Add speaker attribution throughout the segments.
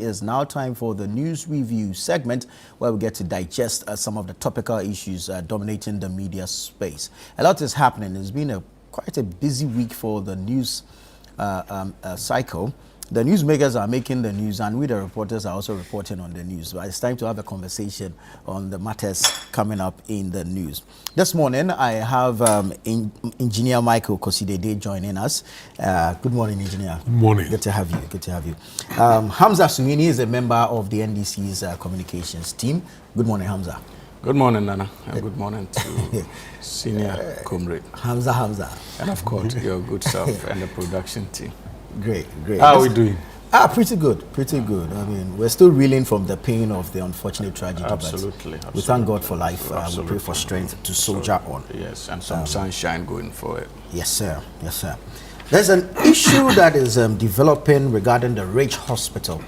Speaker 1: It's now time for the news review segment where we get to digest some of the topical issues dominating the media space. A lot is happening. It's been quite a busy week for the news cycle. The newsmakers are making the news, and we, the reporters, are also reporting on the news. But it's time to have a conversation on the matters coming up in the news. This morning, I have Engineer Michael Kosidede joining us. Good morning, Engineer.
Speaker 2: Good morning.
Speaker 1: Good to have you. Good to have you. Hamza Suwini is a member of the NDC's communications team. Good morning, Hamza.
Speaker 3: Good morning, Nana, and good morning to senior comrade
Speaker 1: Hamza.
Speaker 3: And of course, your good self and the production team.
Speaker 1: Great.
Speaker 3: How are we doing?
Speaker 1: Pretty good. I mean, we're still reeling from the pain of the unfortunate tragedy.
Speaker 3: Absolutely.
Speaker 1: We thank God for life. We pray for strength to soldier on.
Speaker 3: Yes, and some sunshine going for it.
Speaker 1: Yes, sir. There's an issue that is developing regarding the Ridge Hospital.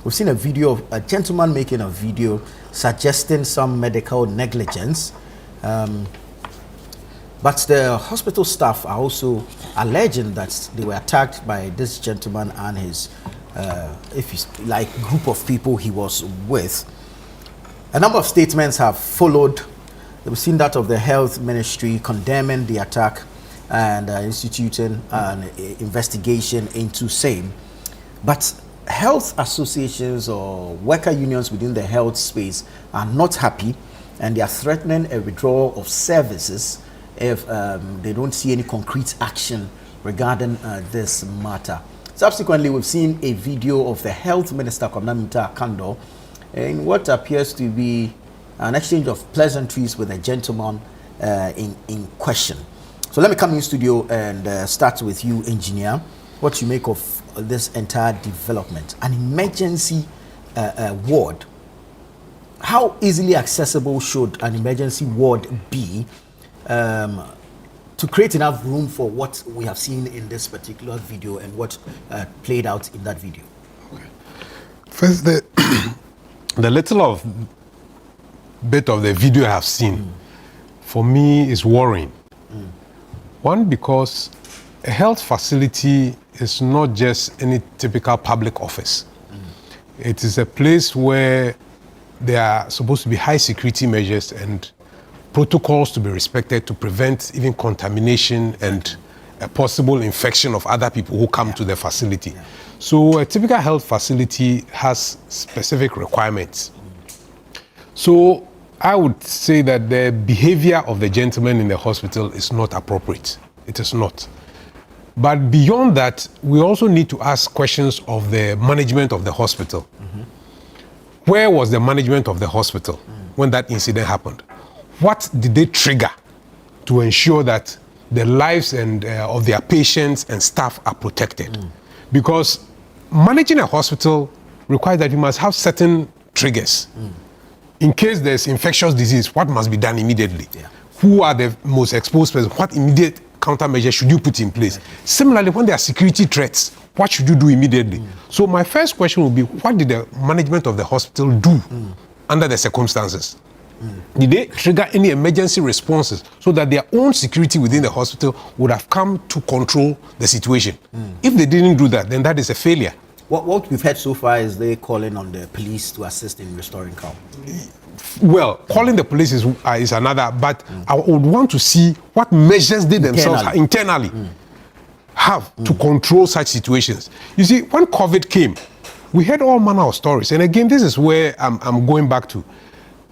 Speaker 1: We've seen a video of a gentleman making a video suggesting some medical negligence. But the hospital staff are also alleging that they were attacked by this gentleman and his, group of people he was with. A number of statements have followed. We've seen that of the health ministry condemning the attack and instituting an investigation into same. But health associations or worker unions within the health space are not happy, and they are threatening a withdrawal of services if they don't see any concrete action regarding this matter. Subsequently, we've seen a video of the health minister, Kwamnamita Kando, in what appears to be an exchange of pleasantries with a gentleman in question. So let me come in studio and start with you, engineer. What you make of this entire development? An emergency ward. How easily accessible should an emergency ward be to create enough room for what we have seen in this particular video and what played out in that video?
Speaker 2: Okay. First, the little bit of the video I have seen, for me, is worrying. One, because a health facility is not just any typical public office. It is a place where there are supposed to be high security measures and protocols to be respected to prevent even contamination and a possible infection of other people who come to the facility. So a typical health facility has specific requirements. So I would say that the behavior of the gentleman in the hospital is not appropriate. It is not. But beyond that, we also need to ask questions of the management of the hospital. Where was the management of the hospital when that incident happened? What did they trigger to ensure that the lives and of their patients and staff are protected? Because managing a hospital requires that you must have certain triggers. In case there's infectious disease, what must be done immediately? Who are the most exposed persons? What immediate countermeasures should you put in place? Similarly, when there are security threats, what should you do immediately? So my first question would be, what did the management of the hospital do under the circumstances? Did they trigger any emergency responses so that their own security within the hospital would have come to control the situation? If they didn't do that, then that is a failure.
Speaker 1: What we've heard so far is they calling on the police to assist in restoring calm.
Speaker 2: Well, calling the police is another, but I would want to see what measures they themselves internally have to control such situations. You see, when COVID came, we heard all manner of stories. And again, this is where I'm going back to.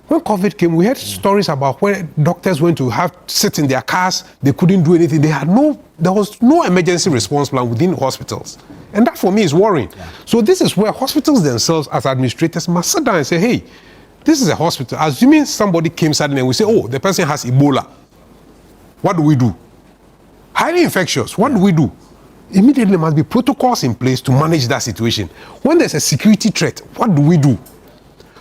Speaker 2: When COVID came, we heard stories about where doctors went to sit in their cars, they couldn't do anything. There was no emergency response plan within hospitals. And that for me is worrying. So this is where hospitals themselves as administrators must sit down and say, hey, this is a hospital. Assuming somebody came suddenly and we say, oh, the person has Ebola. What do we do? Highly infectious. What do we do? Immediately must be protocols in place to manage that situation. When there's a security threat, what do we do?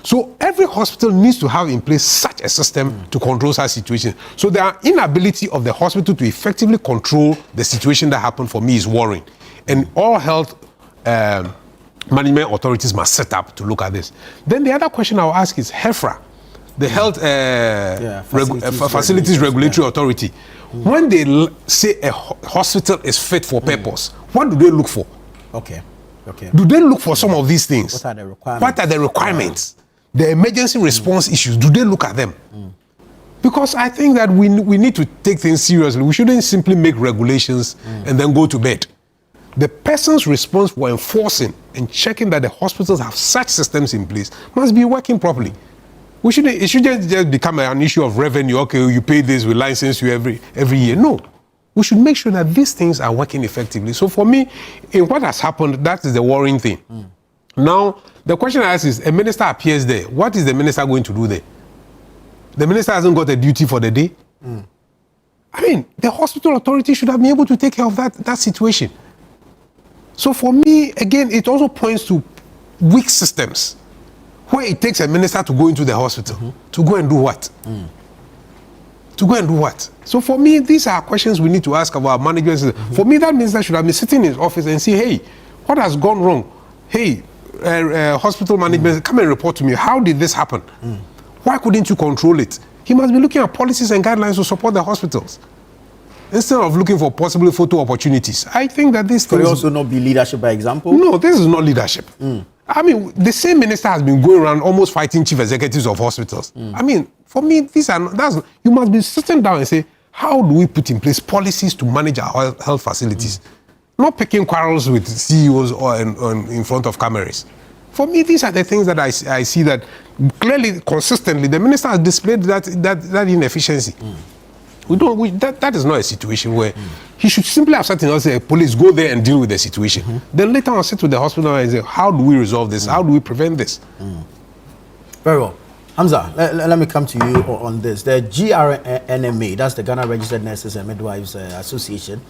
Speaker 2: So every hospital needs to have in place such a system to control such situations. So the inability of the hospital to effectively control the situation that happened for me is worrying. And all health management authorities must set up to look at this. Then the other question I'll ask is HEFRA, the Health Facilities Regulatory Authority. When they say a hospital is fit for purpose, what do they look for?
Speaker 1: Okay. Okay.
Speaker 2: Do they look for some of these things?
Speaker 1: What are the requirements?
Speaker 2: What are the requirements? The emergency response issues, do they look at them? Because I think that we need to take things seriously. We shouldn't simply make regulations and then go to bed. The person's response for enforcing and checking that the hospitals have such systems in place must be working properly. It shouldn't just become an issue of revenue. Okay, you pay this, we license you every year. No. We should make sure that these things are working effectively. So for me, in what has happened, that is the worrying thing. Now, the question I ask is, a minister appears there. What is the minister going to do there? The minister hasn't got a duty for the day. I mean, the hospital authority should have been able to take care of that situation. So for me, again, it also points to weak systems where it takes a minister to go into the hospital to go and do what? To go and do what? So for me, these are questions we need to ask of our management. For me, that minister should have been sitting in his office and say, hey, what has gone wrong? Hey, hospital management, come and report to me. How did this happen? Why couldn't you control it? He must be looking at policies and guidelines to support the hospitals instead of looking for possibly photo opportunities. I think that this
Speaker 1: could also not be leadership by example.
Speaker 2: No, this is not leadership. I mean, the same minister has been going around almost fighting chief executives of hospitals. I mean, for me, you must be sitting down and say, how do we put in place policies to manage our health facilities? Not picking quarrels with CEOs or in front of cameras. For me, these are the things that I see that clearly, consistently, the minister has displayed that inefficiency. That is not a situation where he should simply have something else, say, police, go there and deal with the situation. Then later on, sit with the hospital and say, how do we resolve this? How do we prevent this?
Speaker 1: Very well. Hamza, let me come to you on this. The GRNMA, that's the Ghana Registered Nurses and Midwives Association,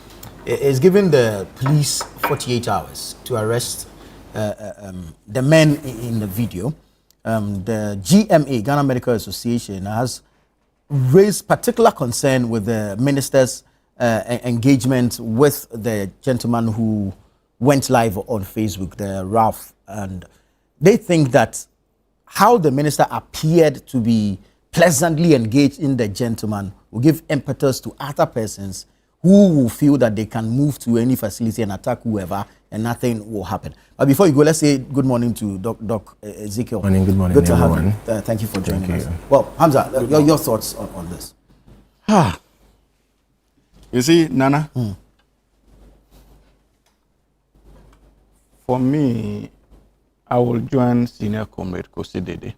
Speaker 1: is giving the police 48 hours to arrest the men in the video. The GMA, Ghana Medical Association, has raised particular concern with the minister's engagement with the gentleman who went live on Facebook, the Ralph, and they think that how the minister appeared to be pleasantly engaged in the gentleman will give impetus to other persons who will feel that they can move to any facility and attack whoever and nothing will happen. But before you go, let's say good morning to Doc Ezekiel.
Speaker 4: Good morning,
Speaker 1: good to
Speaker 4: everyone.
Speaker 1: Have you. Thank you for joining us. Well, Hamza, your thoughts on this?
Speaker 3: You see, Nana, for me, I will join Senior Comrade Kosi Dede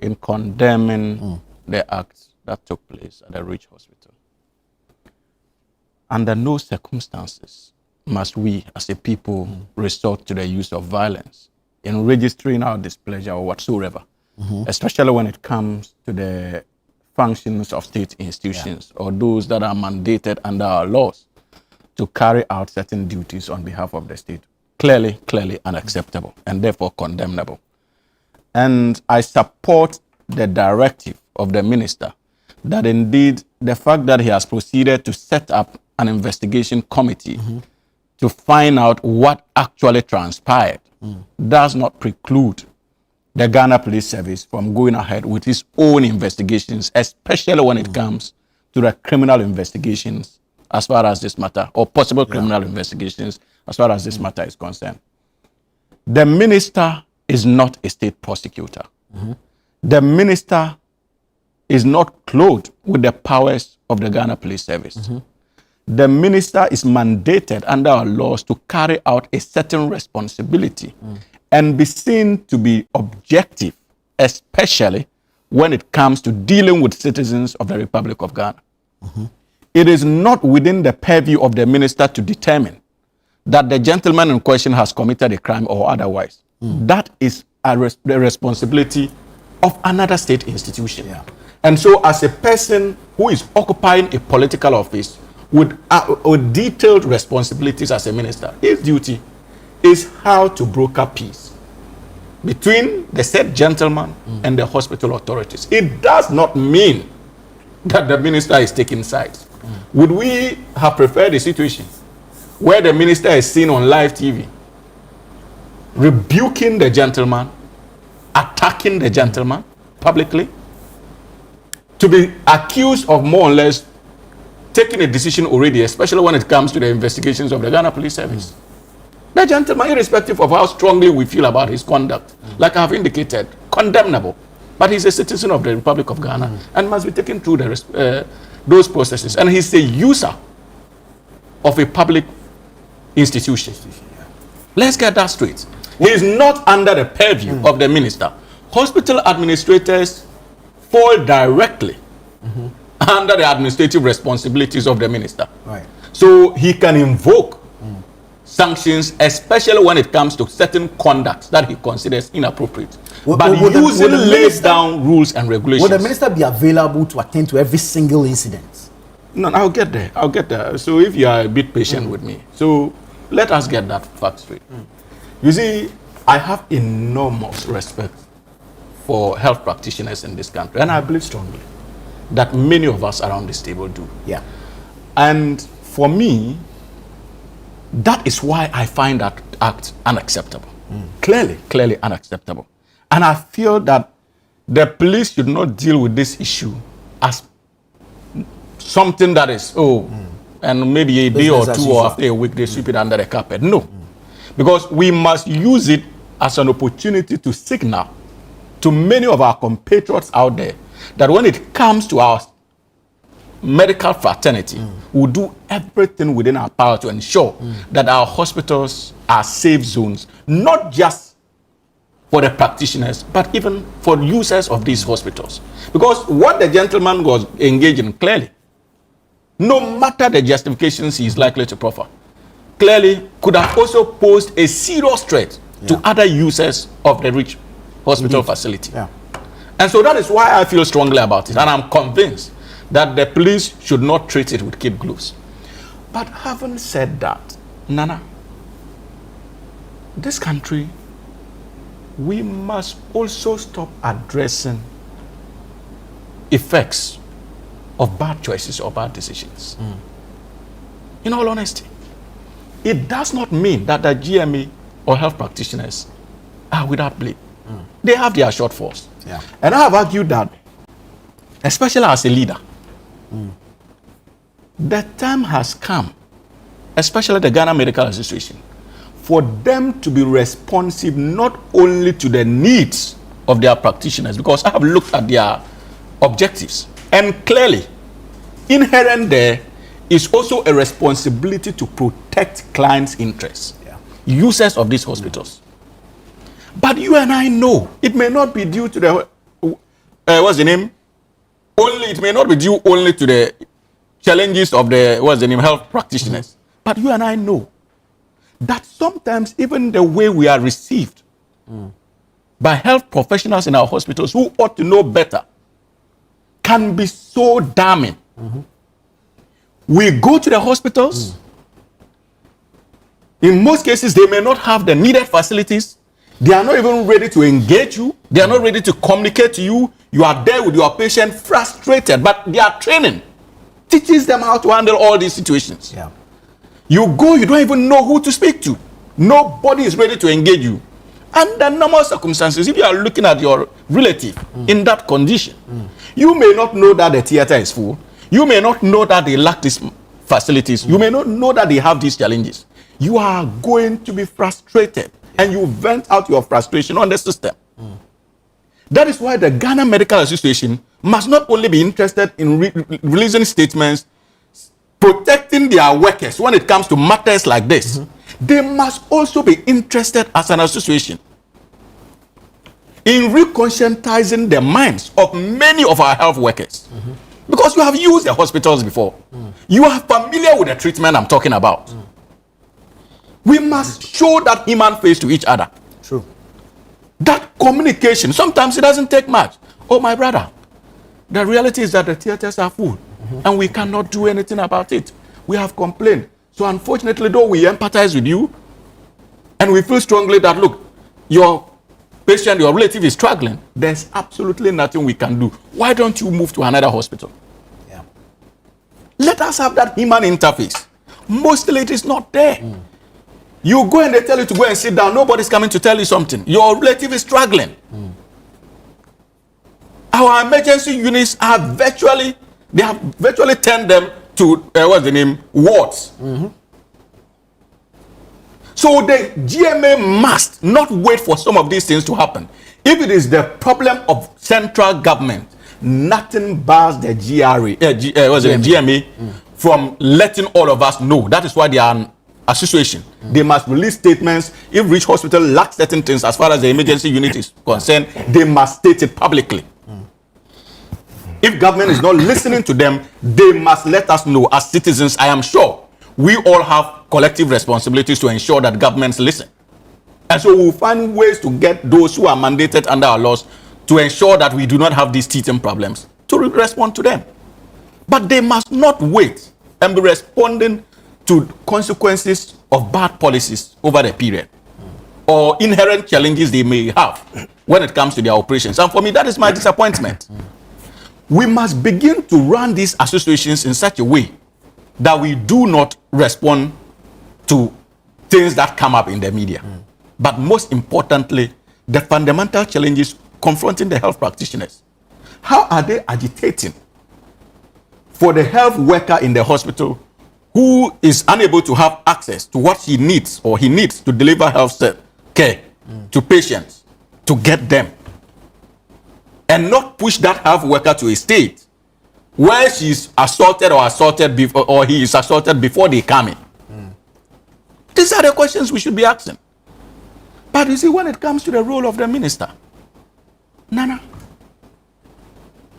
Speaker 3: in condemning the acts that took place at the Ridge Hospital. Under no circumstances must we as a people resort to the use of violence in registering our displeasure or whatsoever, especially when it comes to the functions of state institutions or those that are mandated under our laws to carry out certain duties on behalf of the state. Clearly unacceptable and therefore condemnable. And I support the directive of the minister that indeed the fact that he has proceeded to set up an investigation committee to find out what actually transpired does not preclude the Ghana Police Service from going ahead with its own investigations, especially when it comes to the criminal investigations as far as this matter, or possible criminal investigations as far as this matter is concerned. The minister is not a state prosecutor. The minister is not clothed with the powers of the Ghana Police Service. The minister is mandated under our laws to carry out a certain responsibility and be seen to be objective, especially when it comes to dealing with citizens of the Republic of Ghana. It is not within the purview of the minister to determine that the gentleman in question has committed a crime or otherwise. That is the responsibility of another state institution. And so as a person who is occupying a political office with detailed responsibilities as a minister, his duty is how to broker peace between the said gentleman and the hospital authorities. It does not mean that the minister is taking sides. Would we have preferred a situation where the minister is seen on live TV rebuking the gentleman, attacking the gentleman publicly, to be accused of more or less taking a decision already, especially when it comes to the investigations of the Ghana Police Service? The gentleman, irrespective of how strongly we feel about his conduct, like I've indicated, condemnable. But he's a citizen of the Republic of Ghana and must be taken through those processes. And he's a user of a public institution. Let's get that straight. He is not under the purview of the minister. Hospital administrators fall directly under the administrative responsibilities of the minister.
Speaker 1: Right.
Speaker 3: So he can invoke sanctions, especially when it comes to certain conduct that he considers inappropriate. But usually lays down rules and regulations.
Speaker 1: Will the minister be available to attend to every single incident?
Speaker 3: No, I'll get there. I'll get there. So if you are a bit patient with me, so let us get that fact straight. You see, I have enormous respect for health practitioners in this country, and I believe strongly that many of us around this table do.
Speaker 1: Yeah.
Speaker 3: And for me, that is why I find that act unacceptable. Clearly unacceptable. And I feel that the police should not deal with this issue as something that is, and maybe a day or two or after a week they sweep it under the carpet. No. Because we must use it as an opportunity to signal to many of our compatriots out there that when it comes to our medical fraternity, we'll do everything within our power to ensure that our hospitals are safe zones, not just for the practitioners, but even for users of these hospitals. Because what the gentleman was engaged in clearly, no matter the justifications he is likely to proffer, clearly could have also posed a serious threat to other users of the rich hospital facility.
Speaker 1: Yeah.
Speaker 3: And so that is why I feel strongly about it. And I'm convinced that the police should not treat it with kid gloves. But having said that, Nana, this country, we must also stop addressing effects of bad choices or bad decisions. In all honesty, it does not mean that the GME or health practitioners are without blame. They have their shortfalls.
Speaker 1: Yeah.
Speaker 3: And I have argued that, especially as a leader, the time has come, especially the Ghana Medical Association, for them to be responsive not only to the needs of their practitioners, because I have looked at their objectives, and clearly, inherent there is also a responsibility to protect clients' interests, users of these hospitals. But you and I know it may not be due to the what's the name? It may not be due only to the challenges of the health practitioners. But you and I know that sometimes even the way we are received by health professionals in our hospitals who ought to know better can be so damning. We go to the hospitals. In most cases, they may not have the needed facilities. They are not even ready to engage you. They are not ready to communicate to you. You are there with your patient, frustrated, but their training teaches them how to handle all these situations.
Speaker 1: Yeah.
Speaker 3: You go, you don't even know who to speak to. Nobody is ready to engage you. Under normal circumstances, if you are looking at your relative in that condition, you may not know that the theater is full. You may not know that they lack these facilities. You may not know that they have these challenges. You are going to be frustrated, and you vent out your frustration on the system. That is why the Ghana Medical Association must not only be interested in releasing statements, protecting their workers when it comes to matters like this. They must also be interested as an association in reconscientizing the minds of many of our health workers. Because you have used the hospitals before. You are familiar with the treatment I'm talking about. We must show that human face to each other.
Speaker 1: True.
Speaker 3: That communication, sometimes it doesn't take much. Oh, my brother, the reality is that the theaters are full and we cannot do anything about it. We have complained. So unfortunately, though we empathize with you and we feel strongly that, look, your patient, your relative is struggling, there's absolutely nothing we can do. Why don't you move to another hospital?
Speaker 1: Yeah.
Speaker 3: Let us have that human interface. Mostly it is not there. You go and they tell you to go and sit down. Nobody's coming to tell you something. Your relative is struggling. Our emergency units have virtually turned them to, wards. So the GMA must not wait for some of these things to happen. If it is the problem of central government, nothing bars the GMA from letting all of us know. That is why they are an association. They must release statements. If Rich Hospital lacks certain things as far as the emergency unit is concerned, they must state it publicly. If government is not listening to them, they must let us know as citizens. I am sure we all have collective responsibilities to ensure that governments listen. And so we'll find ways to get those who are mandated under our laws to ensure that we do not have these teething problems to respond to them. But they must not wait and be responding to consequences of bad policies over the period or inherent challenges they may have when it comes to their operations. And for me, that is my disappointment. We must begin to run these associations in such a way that we do not respond to things that come up in the media. But most importantly, the fundamental challenges confronting the health practitioners. How are they agitating for the health worker in the hospital who is unable to have access to what he needs or he needs to deliver health care to patients, to get them, and not push that health worker to a state where she's assaulted or assaulted before, or he is assaulted before they come in? These are the questions we should be asking. But you see, when it comes to the role of the minister, Nana,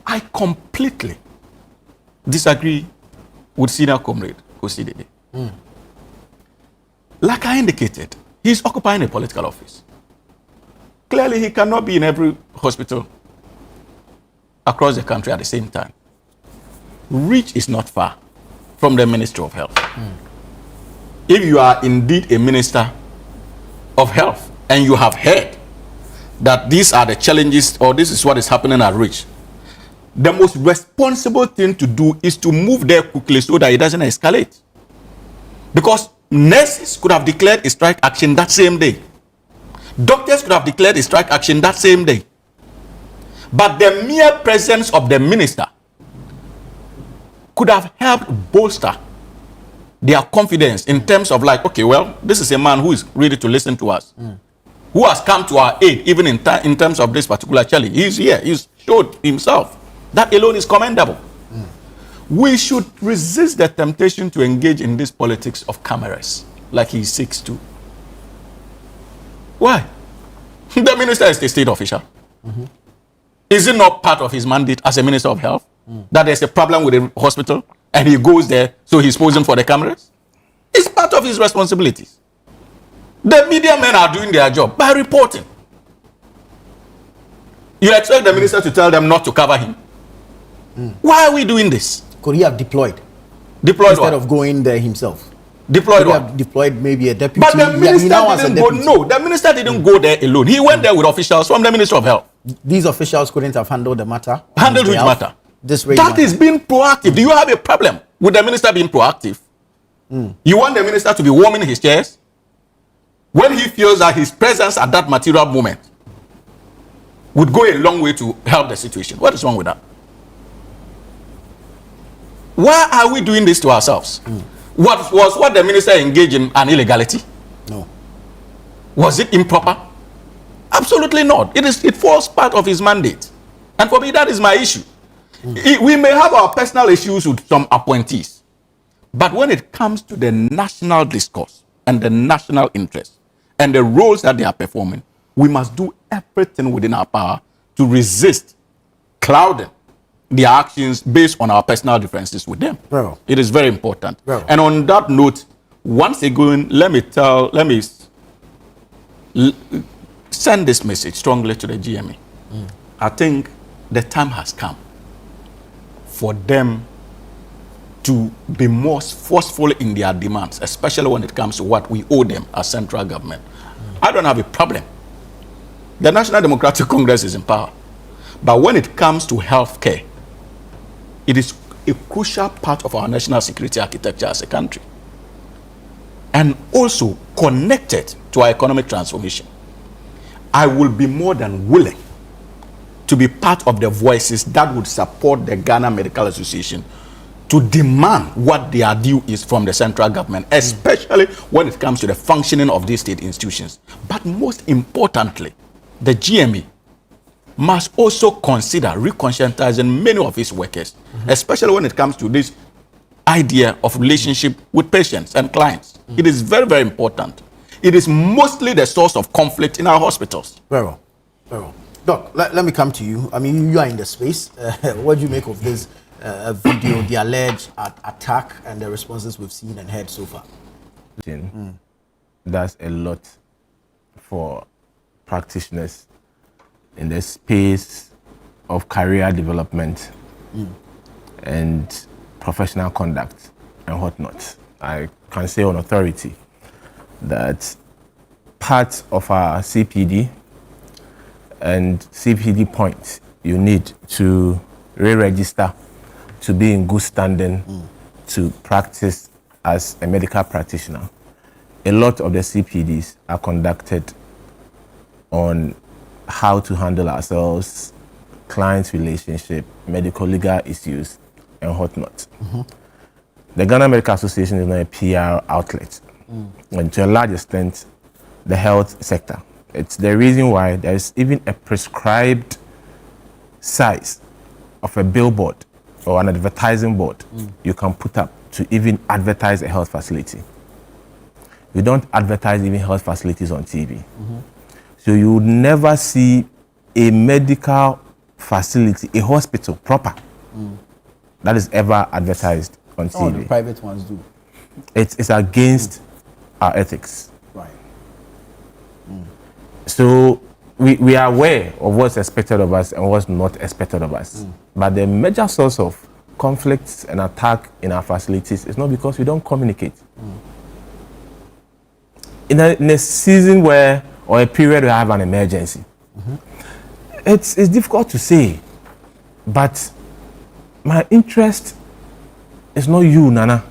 Speaker 3: I completely disagree with senior comrade Kosidede. Like I indicated, he's occupying a political office. Clearly, he cannot be in every hospital across the country at the same time. Reach is not far from the Ministry of Health. If you are indeed a minister of health and you have heard that these are the challenges or this is what is happening at Reach, the most responsible thing to do is to move there quickly so that it doesn't escalate. Because nurses could have declared a strike action that same day. Doctors could have declared a strike action that same day. But the mere presence of the minister could have helped bolster their confidence in terms of like, okay, well, this is a man who is ready to listen to us, who has come to our aid even in terms of this particular challenge. He's here. He's showed himself. That alone is commendable. We should resist the temptation to engage in this politics of cameras like he seeks to. Why? The minister is a state official. Is it not part of his mandate as a minister of health that there's a problem with the hospital and he goes there so he's posing for the cameras? It's part of his responsibilities. The media men are doing their job by reporting. You expect the minister to tell them not to cover him? Why are we doing this?
Speaker 1: Could he have deployed?
Speaker 3: Deployed
Speaker 1: instead
Speaker 3: what?
Speaker 1: of going there himself?
Speaker 3: Deployed
Speaker 1: Could he
Speaker 3: what?
Speaker 1: have deployed maybe a deputy?
Speaker 3: But the minister didn't go.
Speaker 1: deputy.
Speaker 3: No, the minister didn't go there alone. He went there with officials from the Ministry of Health.
Speaker 1: These officials couldn't have handled the matter.
Speaker 3: Handled which matter?
Speaker 1: This rate
Speaker 3: That
Speaker 1: matter.
Speaker 3: is being proactive. Do you have a problem with the minister being proactive? You want the minister to be warming his chairs when he feels that his presence at that material moment would go a long way to help the situation. What is wrong with that? Why are we doing this to ourselves? What the minister engaged in an illegality?
Speaker 1: No.
Speaker 3: Was it improper? Absolutely not. It falls part of his mandate. And for me, that is my issue. We may have our personal issues with some appointees, but when it comes to the national discourse and the national interest and the roles that they are performing, we must do everything within our power to resist clouding their actions based on our personal differences with them.
Speaker 1: Bro.
Speaker 3: It is very important.
Speaker 1: Bro.
Speaker 3: And on that note, once again, let me send this message strongly to the GMA. I think the time has come for them to be more forceful in their demands, especially when it comes to what we owe them as central government. I don't have a problem. The National Democratic Congress is in power. But when it comes to health care, it is a crucial part of our national security architecture as a country. And also connected to our economic transformation. I will be more than willing to be part of the voices that would support the Ghana Medical Association to demand what their due is from the central government, especially when it comes to the functioning of these state institutions. But most importantly, the GMA must also consider reconscientizing many of its workers, especially when it comes to this idea of relationship with patients and clients. It is very, very important. It is mostly the source of conflict in our hospitals.
Speaker 1: Very well. Very well. Doc, let me come to you. I mean, you are in the space. What do you make of this video, the alleged attack, and the responses we've seen and heard so far?
Speaker 4: That's a lot for practitioners in the space of career development and professional conduct and whatnot. I can say on authority that part of our CPD and CPD points you need to re-register to be in good standing to practice as a medical practitioner. A lot of the CPDs are conducted on how to handle ourselves, client relationship, medical legal issues, and whatnot. The Ghana Medical Association is not a PR outlet, and to a large extent, the health sector. It's the reason why there is even a prescribed size of a billboard or an advertising board you can put up to even advertise a health facility. We don't advertise even health facilities on TV. So you would never see a medical facility, a hospital proper, that is ever advertised on TV.
Speaker 1: All the private ones do.
Speaker 4: It's against our ethics.
Speaker 1: Right.
Speaker 4: So we are aware of what's expected of us and what's not expected of us. But the major source of conflicts and attack in our facilities is not because we don't communicate. In a season where, or a period where I have an emergency, it's difficult to say, but my interest is not you, Nana.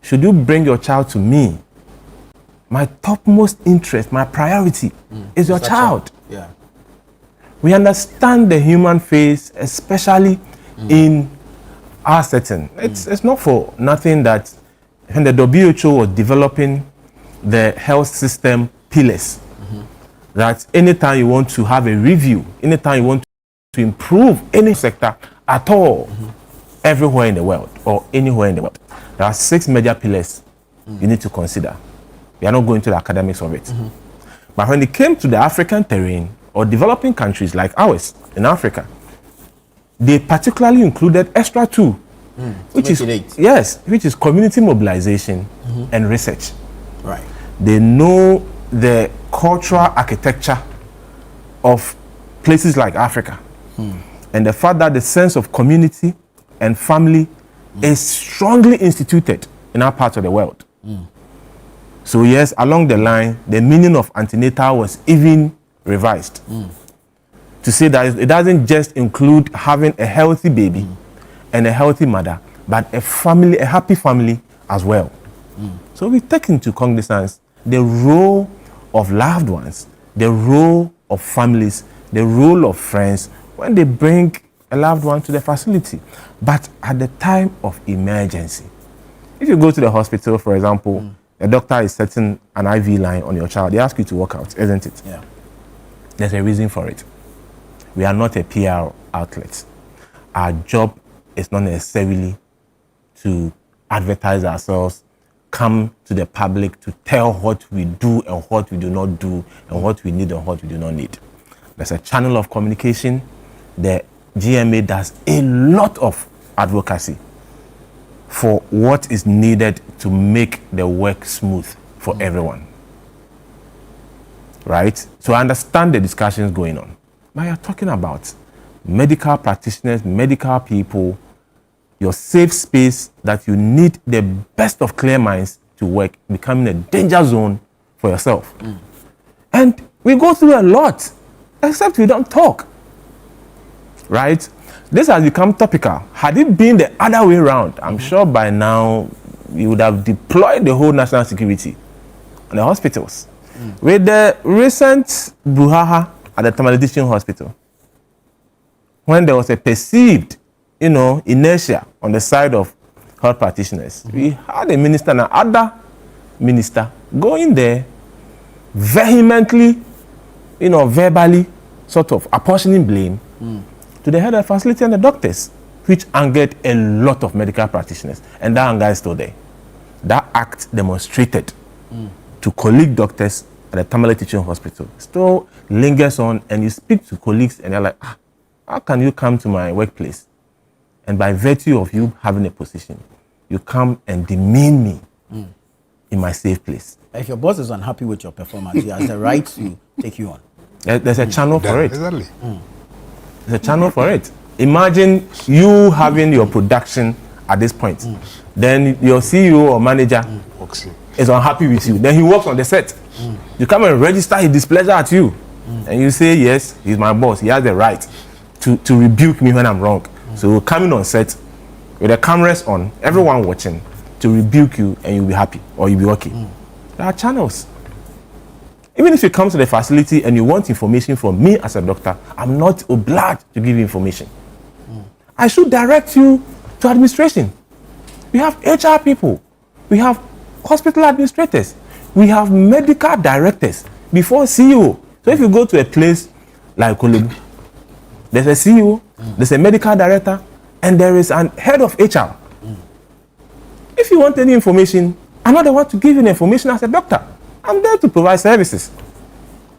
Speaker 4: Should you bring your child to me, my topmost interest, my priority is your child.
Speaker 1: Yeah.
Speaker 4: We understand the human face, especially in our setting. It's not for nothing that when the WHO was developing the health system pillars, that anytime you want to have a review, anytime you want to improve any sector at all, everywhere in the world or anywhere in the world, there are 6 major pillars you need to consider. We are not going to the academics of it. But when it came to the African terrain or developing countries like ours in Africa, they particularly included extra 2, which is community mobilization and research.
Speaker 1: Right.
Speaker 4: They know the cultural architecture of places like Africa, and the fact that the sense of community and family is strongly instituted in our part of the world. So yes, along the line, the meaning of antenatal was even revised to say that it doesn't just include having a healthy baby and a healthy mother, but a family, a happy family as well. So we take into cognizance the role of loved ones, the role of families, the role of friends when they bring a loved one to the facility. But at the time of emergency, if you go to the hospital, for example, a doctor is setting an IV line on your child, they ask you to walk out, isn't it?
Speaker 1: Yeah.
Speaker 4: There's a reason for it. We are not a PR outlet. Our job is not necessarily to advertise ourselves, come to the public to tell what we do and what we do not do and what we need and what we do not need. There's a channel of communication. The GMA does a lot of advocacy for what is needed to make the work smooth for everyone. Right? So I understand the discussions going on. But you're talking about medical practitioners, medical people, your safe space that you need the best of clear minds to work, becoming a danger zone for yourself. And we go through a lot, except we don't talk. Right? This has become topical. Had it been the other way around, I'm sure by now we would have deployed the whole national security on the hospitals. With the recent brouhaha at the Tamale Teaching Hospital, when there was a perceived, inertia on the side of health practitioners, we had a minister and another minister going there vehemently, verbally, sort of apportioning blame to the head of the facility and the doctors, which angered a lot of medical practitioners. And that anger is still there. That act demonstrated to colleague doctors at the Tamale Teaching Hospital still lingers on, and you speak to colleagues and they're like, how can you come to my workplace and by virtue of you having a position, you come and demean me in my safe place?
Speaker 1: If your boss is unhappy with your performance, he has the right to take you on.
Speaker 4: There's a channel for it.
Speaker 2: Exactly.
Speaker 4: There's a channel for it. Imagine you having your production at this point. Then your CEO or manager is unhappy with you. Then he works on the set. You come and register his displeasure at you. And you say, yes, he's my boss. He has the right to rebuke me when I'm wrong. So coming on set with the cameras on, everyone watching, to rebuke you, and you'll be happy or you'll be okay. There are channels. Even if you come to the facility and you want information from me as a doctor, I'm not obliged to give you information. I should direct you to administration. We have HR people. We have hospital administrators. We have medical directors before CEO. So if you go to a place like Kolebu, there's a CEO, there's a medical director, and there is an head of HR. If you want any information, I'm not the one to give you the information as a doctor. I'm there to provide services.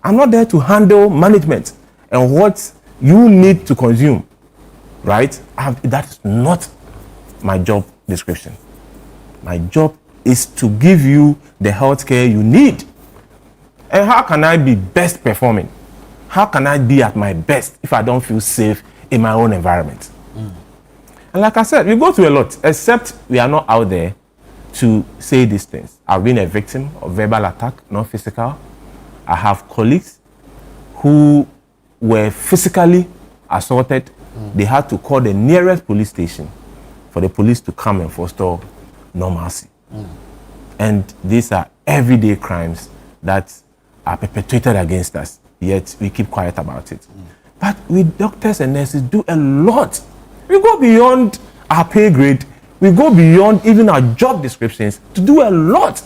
Speaker 4: I'm not there to handle management and what you need to consume, right? That is not my job description. My job is to give you the healthcare you need. And how can I be best performing? How can I be at my best if I don't feel safe in my own environment? And like I said, we go through a lot, except we are not out there to say these things. I've been a victim of verbal attack, not physical. I have colleagues who were physically assaulted. They had to call the nearest police station for the police to come and forestall normalcy. And these are everyday crimes that are perpetrated against us, yet we keep quiet about it. But we doctors and nurses do a lot. We go beyond our pay grade. We go beyond even our job descriptions to do a lot.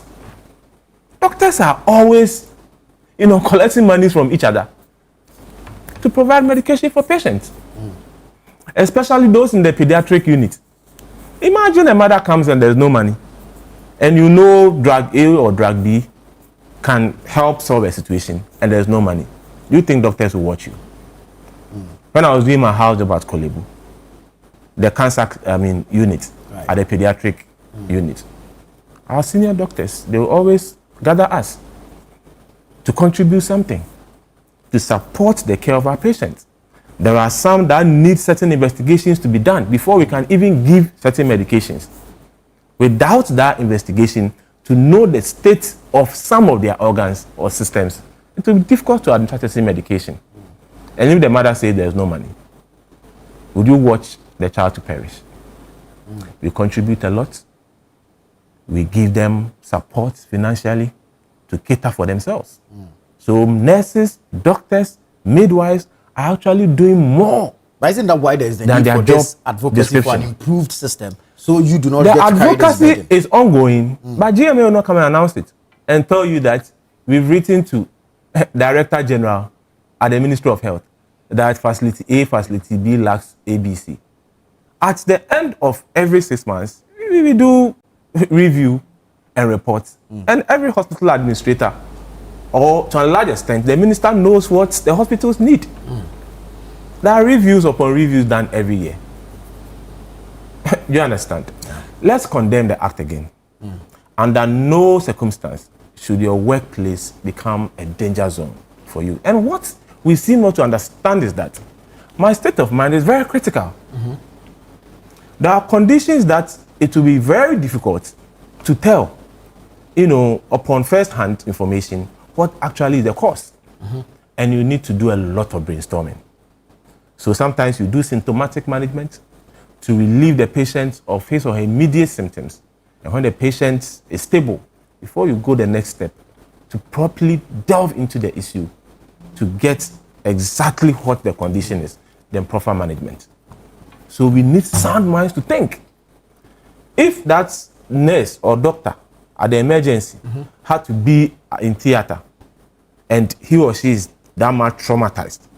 Speaker 4: Doctors are always, collecting money from each other to provide medication for patients, especially those in the pediatric unit. Imagine a mother comes and there's no money, and drug A or drug B can help solve a situation, and there's no money. Do you think doctors will watch you? When I was doing my house job at Kolebu, the cancer unit, right, at the pediatric unit, our senior doctors, they will always gather us to contribute something to support the care of our patients. There are some that need certain investigations to be done before we can even give certain medications. Without that investigation, to know the state of some of their organs or systems, it will be difficult to administer certain medication. And if the mother says there's no money, would you watch the child to perish? We contribute a lot. We give them support financially to cater for themselves. So nurses, doctors, midwives are actually doing more.
Speaker 1: But isn't that why there is the need for this advocacy for an improved system? So you do not get to carry this burden.
Speaker 4: The advocacy is ongoing, but GMA will not come and announce it and tell you that we've written to Director General at the Ministry of Health that facility A, facility B lacks ABC. At the end of every 6 months, we do review and report. And every hospital administrator, or to a large extent, the minister knows what the hospitals need. There are reviews upon reviews done every year. Do you understand? Yeah. Let's condemn the act again. Under no circumstance should your workplace become a danger zone for you. And what we seem not to understand is that my state of mind is very critical. There are conditions that it will be very difficult to tell, upon first-hand information, what actually is the cause. And you need to do a lot of brainstorming. So sometimes you do symptomatic management to relieve the patient of his or her immediate symptoms. And when the patient is stable, before you go the next step, to properly delve into the issue, to get exactly what the condition is, then proper management. So we need sound minds to think. if that nurse or doctor at the emergency had to be in theater and he or she is that much traumatized,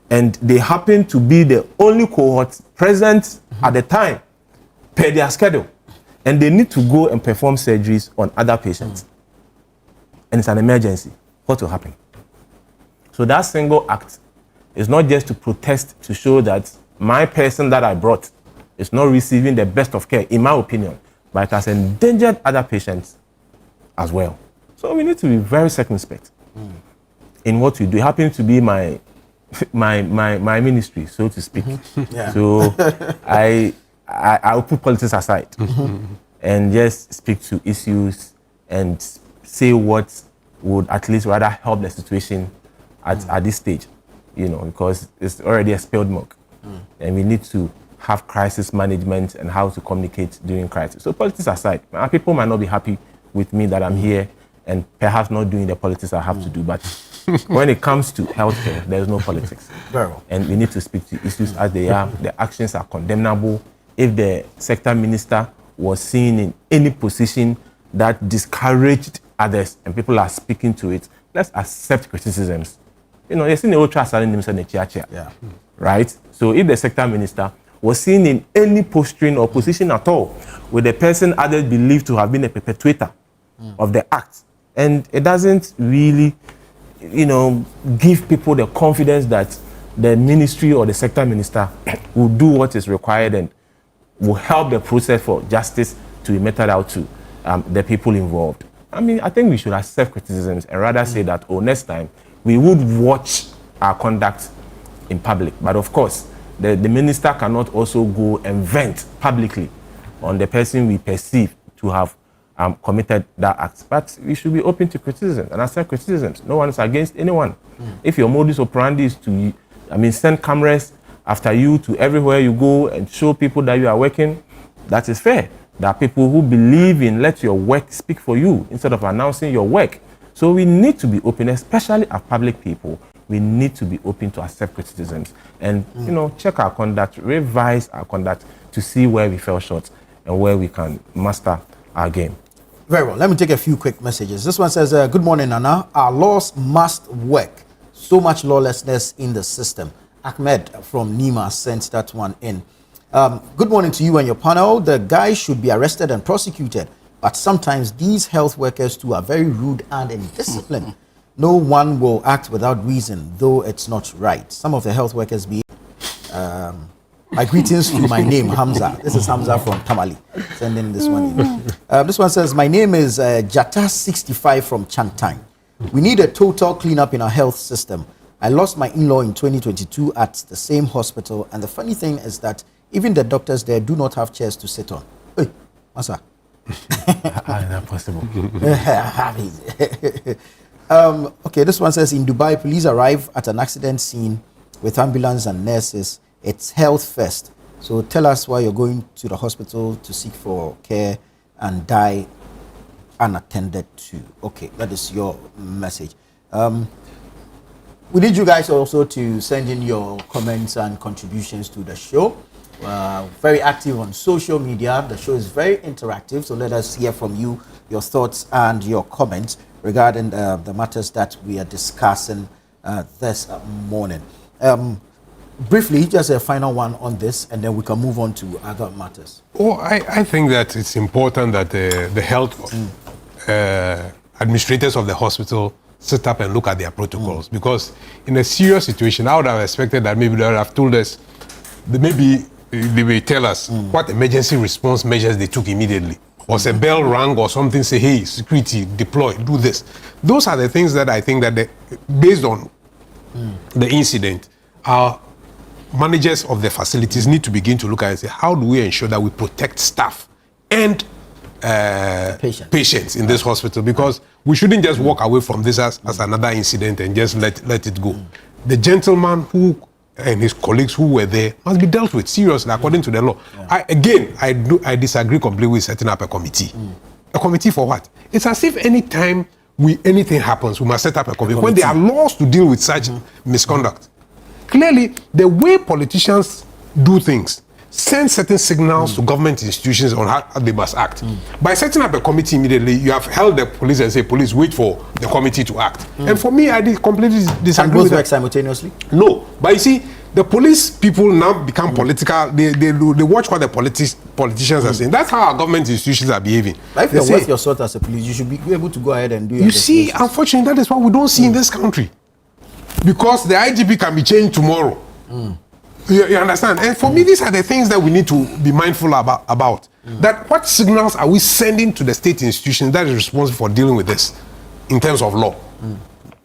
Speaker 4: and they happen to be the only cohort present at the time per their schedule, and they need to go and perform surgeries on other patients, and it's an emergency, what will happen? So that single act is not just to protest to show that my person that I brought is not receiving the best of care, in my opinion, but it has endangered other patients as well. So we need to be very circumspect in what we do. It happens to be my ministry, so to speak. So I'll put politics aside and just speak to issues and say what would at least rather help the situation at this stage, you know, because it's already a spilled milk. And we need to have crisis management and how to communicate during crisis. So politics aside, people might not be happy with me that I'm here and perhaps not doing the politics I have to do, but when it comes to healthcare, there's no politics. And we need to speak to issues as they are. The actions are condemnable. If the sector minister was seen in any position that discouraged others and people are speaking to it, let's accept criticisms. You know, you're seeing the old trust in the right? So if the sector minister was seen in any posturing or position at all with the person others believed to have been a perpetrator of the act, and it doesn't really, you know, give people the confidence that the ministry or the sector minister will do what is required and will help the process for justice to be meted out to the people involved. I mean, I think we should accept criticisms and rather say that, oh, next time we would watch our conduct in public. But of course, the minister cannot also go and vent publicly on the person we perceive to have committed that act. But we should be open to criticism and accept criticisms. No one is against anyone. If your modus operandi is to, send cameras after you to everywhere you go and show people that you are working, that is fair. There are people who believe in let your work speak for you instead of announcing your work. So we need to be open, especially as public people. We need to be open to accept criticisms and, check our conduct, revise our conduct to see where we fell short and where we can master our game.
Speaker 1: Very well. Let me take a few quick messages. This one says, good morning, Nana. Our laws must work. So much lawlessness in the system. Ahmed from Nima sent that one in. Good morning to you and your panel. The guy should be arrested and prosecuted. But sometimes these health workers too are very rude and indisciplined. No one will act without reason, though it's not right. Some of the health workers be... my greetings to my name, Hamza. This is Hamza from Tamale. Sending this one in. This one says, my name is Jata65 from Chantang. We need a total cleanup in our health system. I lost my in-law in 2022 at the same hospital. And the funny thing is that even the doctors there do not have chairs to sit on. Hey, Masa.
Speaker 4: How is that possible?
Speaker 1: Okay, this one says, in Dubai, police arrive at an accident scene with ambulance and nurses. It's health first. So tell us why you're going to the hospital to seek for care and die unattended to. Okay, that is your message. We need you guys also to send in your comments and contributions to the show. Very active on social media. The show is very interactive, so let us hear from you, your thoughts and your comments regarding the matters that we are discussing this morning. Briefly, just a final one on this, and then we can move on to other matters.
Speaker 2: Oh, I think that it's important that the health administrators of the hospital sit up and look at their protocols, because in a serious situation, I would have expected that maybe they would have told us, maybe they will tell us what emergency response measures they took immediately. Or a bell rang or something, say, hey, security, deploy, do this. Those are the things that I think that based on the incident, our managers of the facilities need to begin to look at and say, how do we ensure that we protect staff and patients in this hospital? Because we shouldn't just walk away from this as another incident and just let it go. The gentleman who and his colleagues who were there must be dealt with seriously according to the law. I disagree completely with setting up a committee. A committee for what? It's as if any time anything happens, we must set up a committee. When there are laws to deal with such misconduct. Clearly, the way politicians do things, send certain signals to government institutions on how they must act. By setting up a committee immediately, you have held the police and say, police, wait for the committee to act. And for me, I completely disagree
Speaker 1: both
Speaker 2: with that.
Speaker 1: work simultaneously?
Speaker 2: No, but you see, the police people now become political. They watch what the politicians are saying. That's how our government institutions are behaving.
Speaker 1: But if
Speaker 2: They
Speaker 1: you're
Speaker 2: say,
Speaker 1: worth your salt as a police, you should be able to go ahead and do your
Speaker 2: you see,
Speaker 1: investigations.
Speaker 2: unfortunately, that is what we don't see in this country. Because the IGP can be changed tomorrow. You understand? And for me, these are the things that we need to be mindful about. That what signals are we sending to the state institutions that is responsible for dealing with this in terms of law?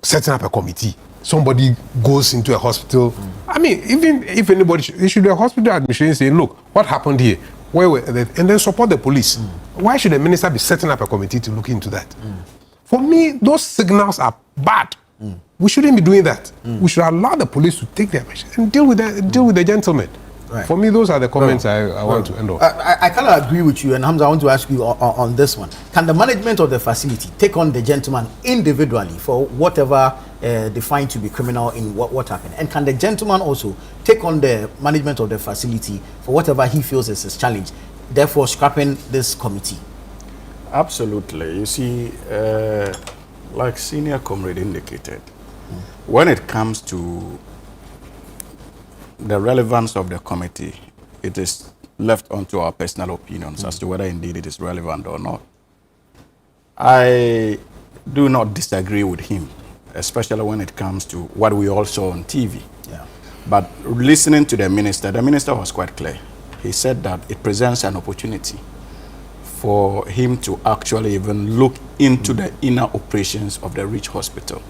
Speaker 2: Setting up a committee. Somebody goes into a hospital. I mean, even if anybody, it should be a hospital administration saying, look, what happened here? Where were they? And then support the police. Why should the minister be setting up a committee to look into that? For me, those signals are bad. We shouldn't be doing that. We should allow the police to take their measures and deal with the gentleman.
Speaker 1: Right.
Speaker 2: For me, those are the comments I want to end off.
Speaker 1: I kind of agree with you, and Hamza, I want to ask you on this one. Can the management of the facility take on the gentleman individually for whatever they find to be criminal in what happened? And can the gentleman also take on the management of the facility for whatever he feels is his challenge, therefore scrapping this committee?
Speaker 3: Absolutely. You see, like Senior Comrade indicated, when it comes to the relevance of the committee, it is left onto our personal opinions as to whether indeed it is relevant or not. I do not disagree with him, especially when it comes to what we all saw on TV.
Speaker 1: Yeah.
Speaker 3: But listening to the minister was quite clear. He said that it presents an opportunity for him to actually even look into the inner operations of the Rich Hospital.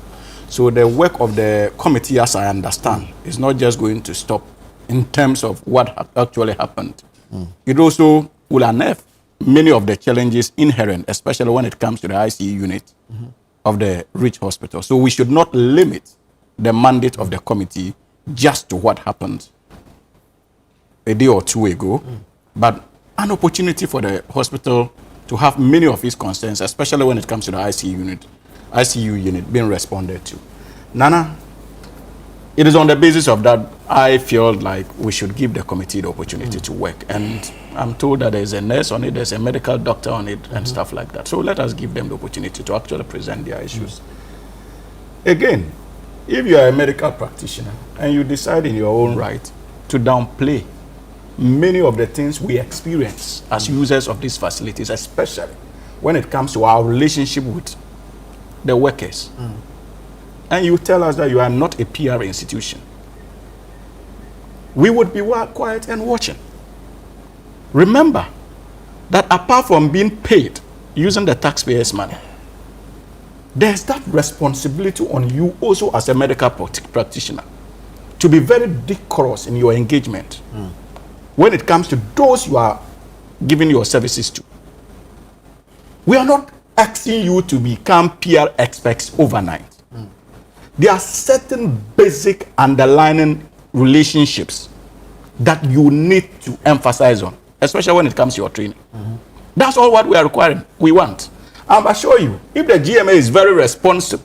Speaker 3: So the work of the committee, as I understand, is not just going to stop in terms of what actually happened. It also will unearth many of the challenges inherent, especially when it comes to the ICU unit of the Rich Hospital. So we should not limit the mandate of the committee just to what happened a day or two ago, but an opportunity for the hospital to have many of its concerns, especially when it comes to the ICU unit being responded to. Nana, it is on the basis of that I feel like we should give the committee the opportunity to work. And I'm told that there's a nurse on it, there's a medical doctor on it, and stuff like that. So let us give them the opportunity to actually present their issues. Again, if you are a medical practitioner and you decide in your own right to downplay many of the things we experience as users of these facilities, especially when it comes to our relationship with the workers, and you tell us that you are not a PR institution, we would be quiet and watching. Remember that apart from being paid using the taxpayers' money, there's that responsibility on you also as a medical practitioner to be very decorous in your engagement when it comes to those you are giving your services to. We are not asking you to become PR experts overnight. There are certain basic underlying relationships that you need to emphasize on, especially when it comes to your training. That's all what we are requiring. We want. I assure you, if the GMA is very responsive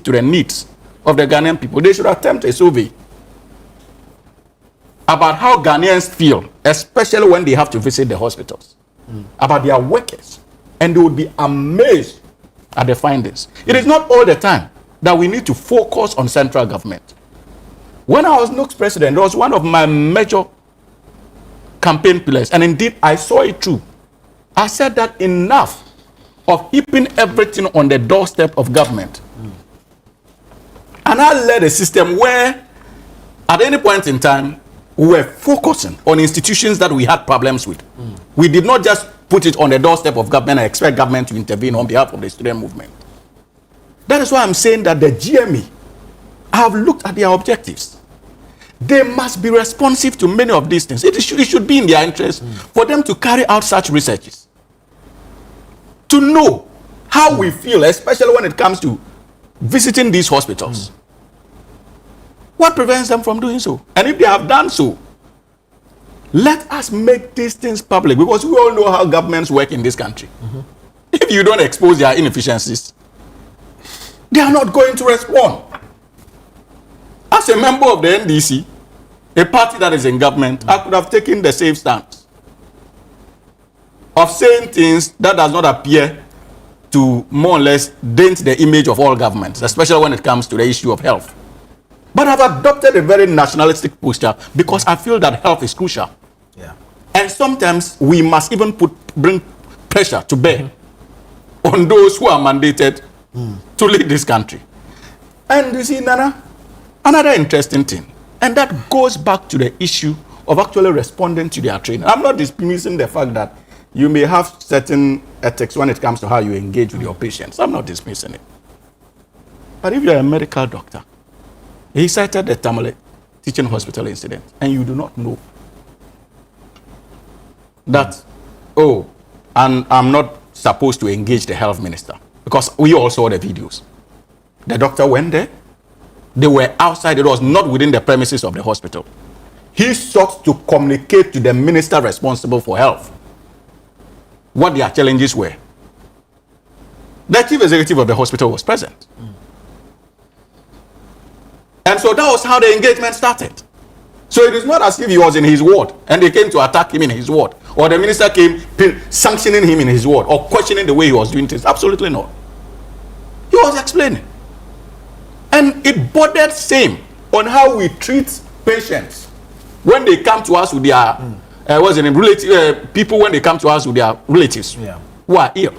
Speaker 3: to the needs of the Ghanaian people, they should attempt a survey about how Ghanaians feel, especially when they have to visit the hospitals, about their workers. And they would be amazed at the findings. It is not all the time that we need to focus on central government. When I was NUC's president, it was one of my major campaign pillars, and indeed I saw it through. I said that enough of heaping everything on the doorstep of government. And I led a system where at any point in time we were focusing on institutions that we had problems with. We did not just put it on the doorstep of government and expect government to intervene on behalf of the student movement. That is why I'm saying that the GME have looked at their objectives. They must be responsive to many of these things. It should be in their interest for them to carry out such researches, to know how we feel, especially when it comes to visiting these hospitals. What prevents them from doing so? And if they have done so, let us make these things public, because we all know how governments work in this country. If you don't expose their inefficiencies, they are not going to respond. As a member of the NDC, a party that is in government, I could have taken the safe stance of saying things that does not appear to more or less dent the image of all governments, especially when it comes to the issue of health. But I've adopted a very nationalistic posture because I feel that health is crucial.
Speaker 1: Yeah.
Speaker 3: And sometimes we must even bring pressure to bear on those who are mandated to lead this country. And you see, Nana, another interesting thing, and that goes back to the issue of actually responding to their training. I'm not dismissing the fact that you may have certain ethics when it comes to how you engage with your patients. I'm not dismissing it. But if you're a medical doctor, he cited the Tamale Teaching Hospital incident, and you do not know that, oh, and I'm not supposed to engage the health minister, because we all saw the videos. The doctor went there. They were outside. It was not within the premises of the hospital. He sought to communicate to the minister responsible for health what their challenges were. The chief executive of the hospital was present. And so that was how the engagement started. So it is not as if he was in his ward and they came to attack him in his ward, or the minister came sanctioning him in his ward or questioning the way he was doing things. Absolutely not. He was explaining. And it bordered same on how we treat patients when they come to us with their people, when they come to us with their relatives who are ill.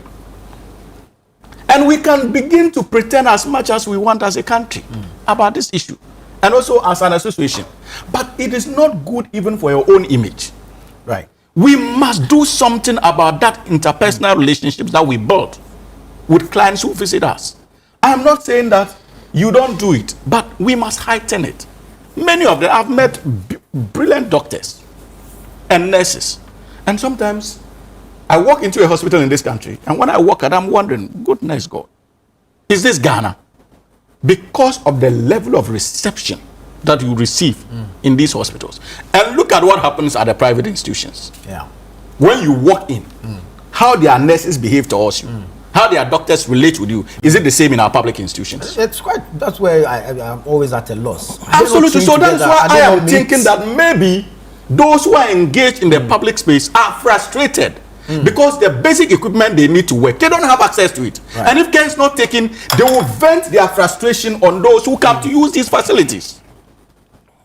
Speaker 3: And we can begin to pretend as much as we want as a country about this issue, and also as an association. But it is not good even for your own image.
Speaker 1: Right.
Speaker 3: We must do something about that interpersonal relationships that we build with clients who visit us. I am not saying that you don't do it, but we must heighten it. Many of them, I've met brilliant doctors and nurses. And sometimes I walk into a hospital in this country, and when I walk out, I'm wondering, goodness God, is this Ghana? Because of the level of reception that you receive in these hospitals. And look at what happens at the private institutions.
Speaker 1: Yeah.
Speaker 3: When you walk in, how their nurses behave towards you, how their doctors relate with you. Is it the same in our public institutions?
Speaker 1: It's quite, that's where I'm always at a loss.
Speaker 3: Absolutely. So that's why I am thinking that maybe those who are engaged in the public space are frustrated because the basic equipment they need to work, they don't have access to it. Right. And if care is not taken, they will vent their frustration on those who come to use these facilities.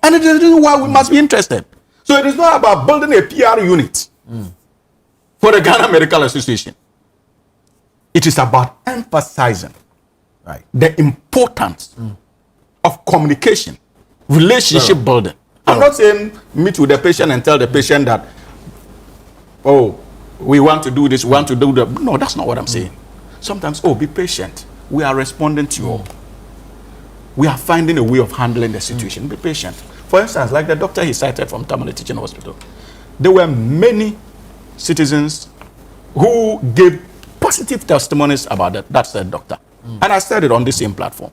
Speaker 3: And it is why we must be interested. So it is not about building a PR unit for the Ghana Medical Association. It is about emphasizing the importance of communication, relationship building. I'm not saying meet with the patient and tell the patient that, oh, we want to do this, we want to do that. No, that's not what I'm saying. Sometimes, oh, be patient. We are responding to you. We are finding a way of handling the situation. Be patient. For instance, like the doctor he cited from Tamale Teaching Hospital, there were many citizens who gave positive testimonies about that said doctor. And I said it on the same platform,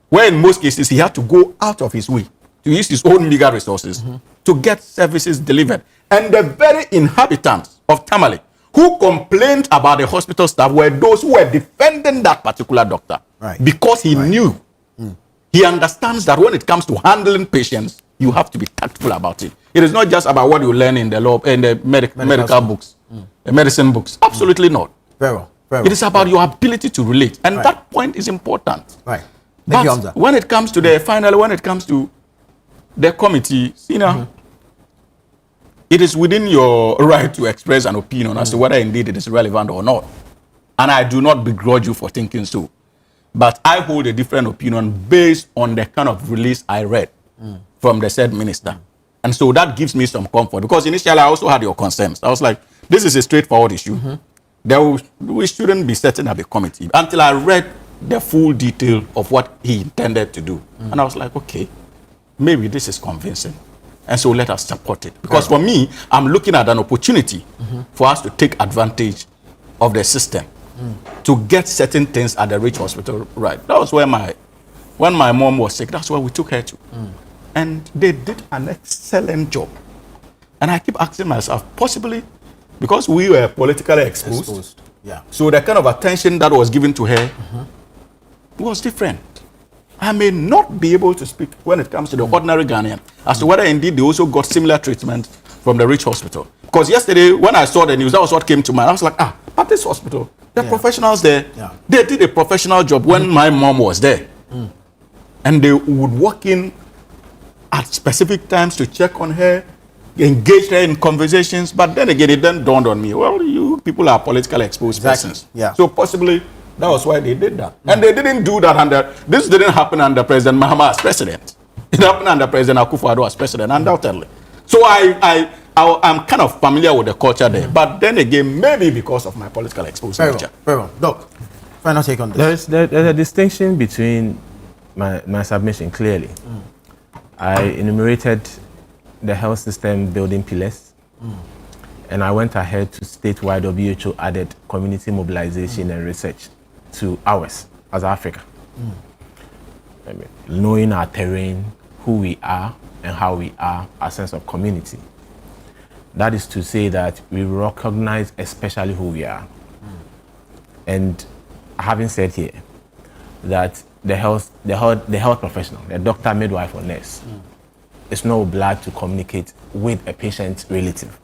Speaker 3: where in most cases he had to go out of his way to use his own meager resources to get services delivered. And the very inhabitants of Tamale who complained about the hospital staff were those who were defending that particular doctor. Because he knew, he understands that when it comes to handling patients, you have to be tactful about it. It is not just about what you learn in the law, in the medical books, the medicine books. Absolutely not.
Speaker 1: Very well.
Speaker 3: It is about your ability to relate, and that point is important. But when it comes to the final, when it comes to the committee, you know, it is within your right to express an opinion as to whether indeed it is relevant or not. And I do not begrudge you for thinking so. But I hold a different opinion based on the kind of release I read from the said minister. And so that gives me some comfort, because initially I also had your concerns. I was like, this is a straightforward issue. We shouldn't be setting up a committee until I read the full detail of what he intended to do. And I was like, okay, maybe this is convincing. And so let us support it. Because for me, I'm looking at an opportunity for us to take advantage of the system to get certain things at the Rich Hospital right. That was where when my mom was sick, that's where we took her to. And they did an excellent job. And I keep asking myself, possibly because we were politically exposed. So the kind of attention that was given to her was different. I may not be able to speak when it comes to the ordinary Ghanaian as to whether indeed they also got similar treatment from the rich hospital. Because yesterday, when I saw the news, that was what came to mind. I was like, but this hospital, the professionals there, they did a professional job when my mom was there. And they would walk in at specific times to check on her, engage her in conversations. But then again, it then dawned on me, well, you people are politically exposed persons.
Speaker 1: Yeah.
Speaker 3: So possibly that was why they did that. And they didn't do that this didn't happen under President Mahama as president. It happened under President Akufo-Addo as president, undoubtedly. So I'm kind of familiar with the culture there. But then again, maybe because of my political exposure.
Speaker 1: Very well. Doc, final take on this.
Speaker 4: There's a distinction between my submission, clearly. I enumerated the health system building pillars, and I went ahead to state why WHO added community mobilization and research to ours as Africa. I mean, knowing our terrain, who we are, and how we are, our sense of community. That is to say that we recognize especially who we are. And having said here that the health professional, the doctor, midwife, or nurse, is not obliged to communicate with a patient's relative.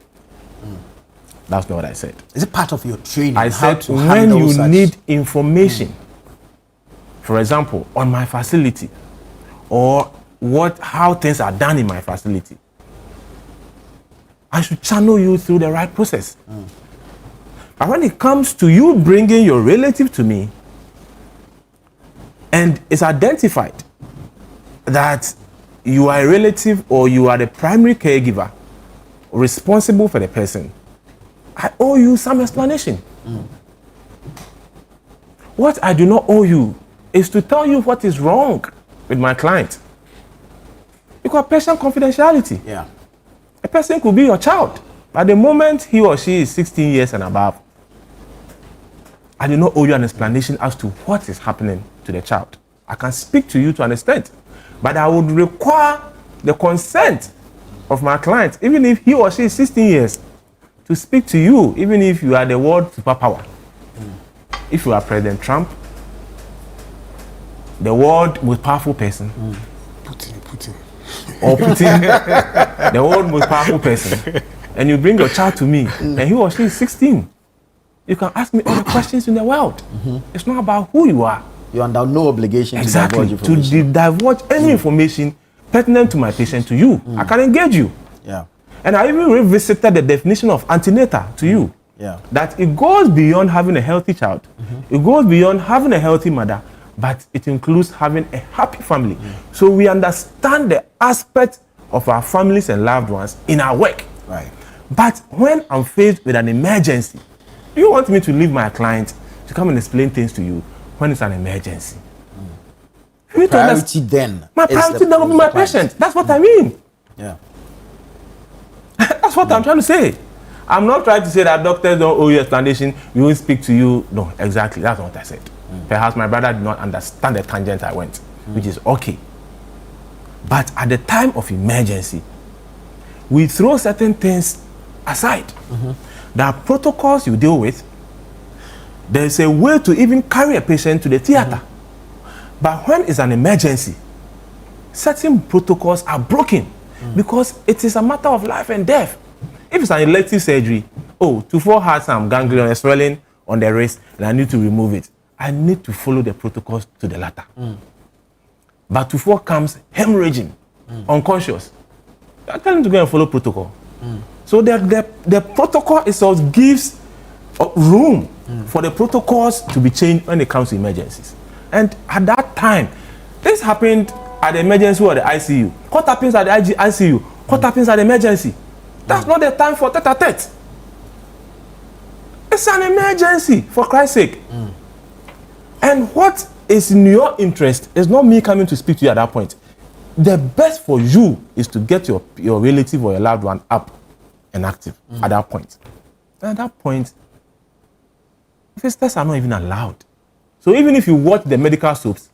Speaker 4: That's not what I said.
Speaker 1: Is it part of your training?
Speaker 4: I said when you need information, for example, on my facility, or how things are done in my facility, I should channel you through the right process. But when it comes to you bringing your relative to me, and it's identified that you are a relative or you are the primary caregiver responsible for the person, I owe you some explanation. What I do not owe you is to tell you what is wrong with my client. Because patient confidentiality.
Speaker 1: Yeah.
Speaker 4: A person could be your child. But the moment he or she is 16 years and above, I do not owe you an explanation as to what is happening to the child. I can speak to you to an extent, but I would require the consent of my client, even if he or she is 16 years, to speak to you, even if you are the world superpower. If you are President Trump, the world most powerful person,
Speaker 2: Putin.
Speaker 4: or Putin, the world most powerful person, and you bring your child to me, and he or she is 16, you can ask me all the questions in the world. It's not about who you are.
Speaker 1: You're under no obligation
Speaker 4: to
Speaker 1: divulge information.
Speaker 4: divulge any information pertinent to my patient to you. I can engage you.
Speaker 1: Yeah.
Speaker 4: And I even revisited the definition of antenatal to you.
Speaker 1: Yeah.
Speaker 4: That it goes beyond having a healthy child. It goes beyond having a healthy mother, but it includes having a happy family. So we understand the aspect of our families and loved ones in our work.
Speaker 1: Right.
Speaker 4: But when I'm faced with an emergency, do you want me to leave my client to come and explain things to you when it's an emergency?
Speaker 1: Priority then.
Speaker 4: My priority then will be my patient. That's what I mean.
Speaker 1: Yeah.
Speaker 4: That's what I'm trying to say. I'm not trying to say that doctors don't owe you explanation, we won't speak to you. No, exactly. That's not what I said. Perhaps my brother did not understand the tangent I went, which is okay. But at the time of emergency, we throw certain things aside. There are protocols you deal with. There's a way to even carry a patient to the theater. But when it's an emergency, certain protocols are broken because it is a matter of life and death. If it's an elective surgery, Tufo had some ganglion swelling on the wrist and I need to remove it, I need to follow the protocols to the latter. But Tufo comes hemorrhaging, unconscious, I tell him to go and follow protocol. So the protocol itself gives room for the protocols to be changed when it comes to emergencies. And at that time, this happened at the emergency or the ICU. What happens at the ICU? What happens at the emergency? That's not the time for tete-a-tete. It's an emergency, for Christ's sake. And what is in your interest is not me coming to speak to you at that point. The best for you is to get your relative or your loved one up and active at that point. And at that point, visitors are not even allowed. So even if you watch the medical soaps,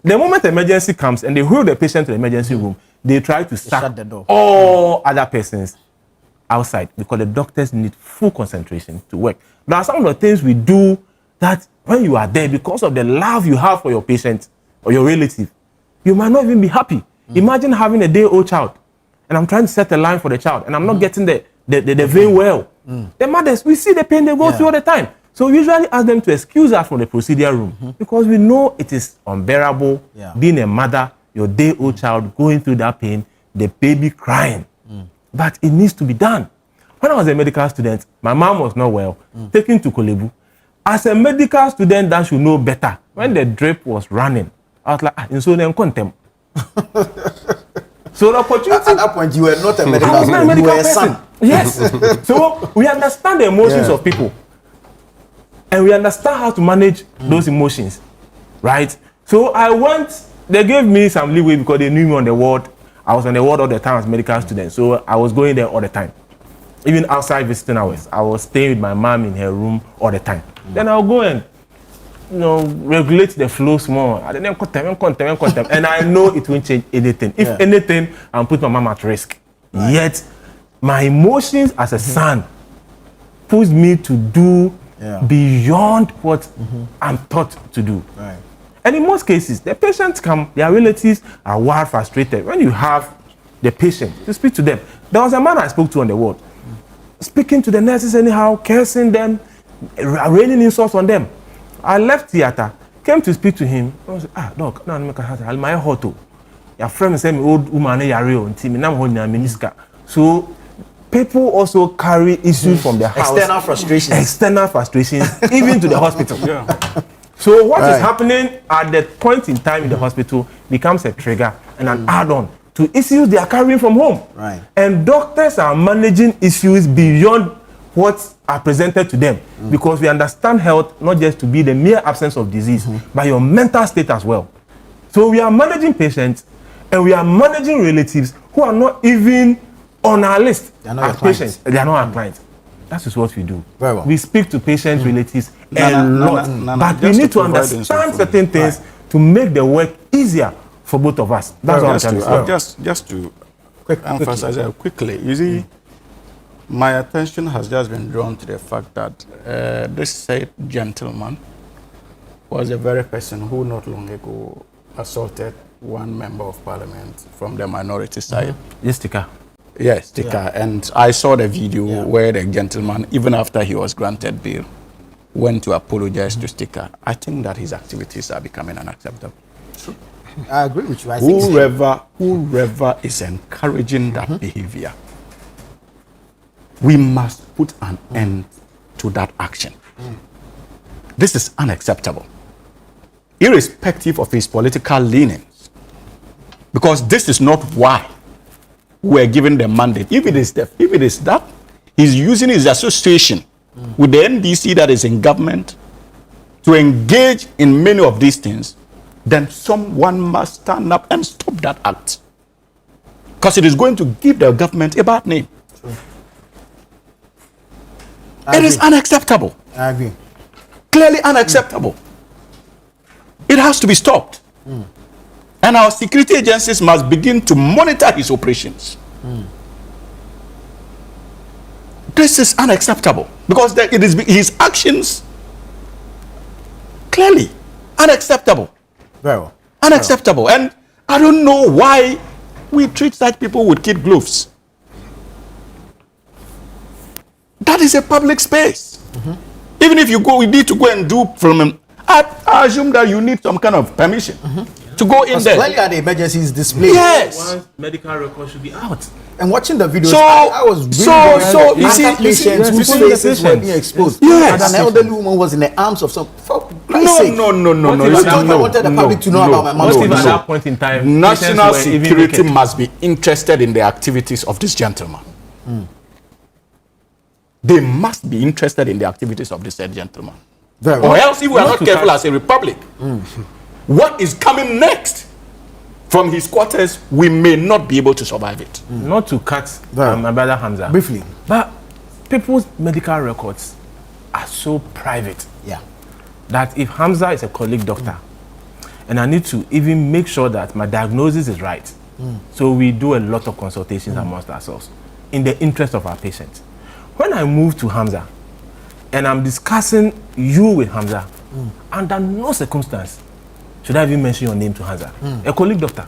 Speaker 4: the moment the emergency comes and they wheel the patient to the emergency room, they try to shut
Speaker 1: the door.
Speaker 4: All other persons outside because the doctors need full concentration to work. There are some of the things we do that when you are there, because of the love you have for your patient or your relative, You might not even be happy. Imagine having a day-old child, and I'm trying to set a line for the child, and I'm not getting the vein well. The mothers, we see the pain they go through all the time. So we usually ask them to excuse us from the procedure room because we know it is unbearable being a mother, your day-old child going through that pain, the baby crying. But it needs to be done. When I was a medical student, my mom was not well, taken to Kolebu. As a medical student, that should know better. When the drip was running, I was like, in so then contempt. So the opportunity.
Speaker 1: At that point, you were not a medical student.
Speaker 4: You were a
Speaker 1: person.
Speaker 4: son. Yes. So we understand the emotions of people, and we understand how to manage those emotions, right? So I went. They gave me some leeway because they knew me on the ward. I was on the ward all the time as a medical student, so I was going there all the time. Even outside visiting hours, I was staying with my mom in her room all the time. Then I'll go and, regulate the flow small. And I know it won't change anything. If anything, I'll put my mom at risk. Right. Yet, my emotions as a son push me to do beyond what I'm taught to do. Right. And in most cases, the patients come, their relatives are wild frustrated. When you have the patient to speak to them, there was a man I spoke to on the ward, speaking to the nurses anyhow, cursing them, raining insults on them. I left theater, came to speak to him. I was like, doc, no, my hoto. Your friend said me old woman So people also carry issues from the house. External frustrations, even to the hospital. So what is happening at that point in time in the hospital becomes a trigger and an add-on to issues they are carrying from home. Right. And doctors are managing issues beyond what are presented to them because we understand health not just to be the mere absence of disease, but your mental state as well. So we are managing patients and we are managing relatives who are not even on our list as patients. They are not our clients. That is what we do. Very well. We speak to patients, relatives a lot, but we need to understand certain things to make the work easier for both of us. That's what I'm trying to say.
Speaker 3: Just to emphasize quickly, you see, my attention has just been drawn to the fact that this said gentleman was the very person who not long ago assaulted one member of parliament from the minority side.
Speaker 4: Yes, Tika.
Speaker 3: Yes, Tika. And I saw the video where the gentleman, even after he was granted bail, went to apologize to Tika. I think that his activities are becoming unacceptable.
Speaker 1: True. I agree with you.
Speaker 3: Whoever is encouraging that behavior, we must put an end to that action. This is unacceptable, irrespective of his political leanings, because this is not why we are given the mandate. If it is that, he's using his association with the NDC that is in government to engage in many of these things, then someone must stand up and stop that act, because it is going to give the government a bad name. It is unacceptable.
Speaker 1: I agree.
Speaker 3: Clearly unacceptable. It has to be stopped. And our security agencies must begin to monitor his operations. This is unacceptable because it is his actions clearly unacceptable.
Speaker 1: Very well.
Speaker 3: Unacceptable. And I don't know why we treat such people with kid gloves. That is a public space. Even if you go, we need to go and do from him. I assume that you need some kind of permission to go in there.
Speaker 1: Clearly, the emergencies display.
Speaker 3: Yes.
Speaker 4: Medical records should be out.
Speaker 1: And watching the videos,
Speaker 3: So-
Speaker 1: I was really
Speaker 3: so you see-
Speaker 1: patients
Speaker 3: you
Speaker 1: whose
Speaker 3: see-
Speaker 1: faces were being exposed.
Speaker 3: Yes.
Speaker 1: And an elderly woman was in the arms of some. For Christ's
Speaker 3: No.
Speaker 1: sake. I wanted the public to know about my
Speaker 4: What
Speaker 1: mother.
Speaker 4: if at that point in time,
Speaker 3: National
Speaker 4: patients were even
Speaker 3: security
Speaker 4: naked?
Speaker 3: must be interested in the activities of this gentleman. They must be interested in the activities of this said gentleman.
Speaker 1: Very
Speaker 3: Or
Speaker 1: well.
Speaker 3: else, if we are not careful as a republic, what is coming next from his quarters, we may not be able to survive it.
Speaker 4: Not to cut
Speaker 1: Very
Speaker 4: my brother Hamza.
Speaker 1: Briefly.
Speaker 4: But people's medical records are so private
Speaker 1: Yeah.
Speaker 4: that if Hamza is a colleague doctor, and I need to even make sure that my diagnosis is right, so we do a lot of consultations amongst ourselves in the interest of our patients. When I move to Hamza, and I'm discussing you with Hamza, under no circumstance Should I even mention your name to Hansa? A colleague doctor.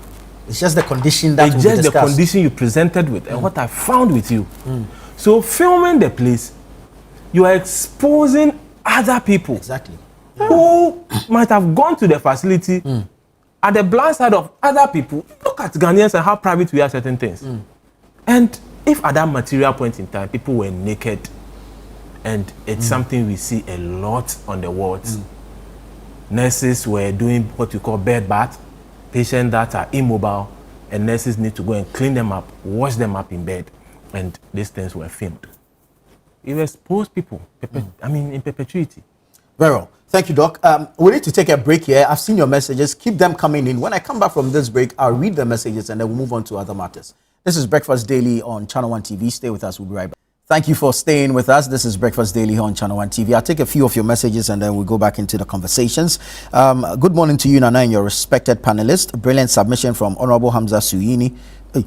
Speaker 1: It's just the condition that
Speaker 4: it's just the condition you presented with and what I found with you. So filming the place, you are exposing other people who might have gone to the facility at the blind side of other people. Look at Ghanaians and how private we are certain things. And if at that material point in time people were naked, and it's something we see a lot on the wards, nurses were doing what we call bed bath, patients that are immobile, and nurses need to go and clean them up, wash them up in bed, and these things were filmed. It exposed people, in perpetuity.
Speaker 1: Very well. Thank you, Doc. We need to take a break here. I've seen your messages. Keep them coming in. When I come back from this break, I'll read the messages and then we'll move on to other matters. This is Breakfast Daily on ChannelOne TV. Stay with us. We'll be right back. Thank you for staying with us. This is Breakfast Daily on ChannelOne TV. I'll take a few of your messages and then we'll go back into the conversations. Good morning to you, Nana, and your respected panelist. Brilliant submission from Honorable Hamza Suyini. Hey,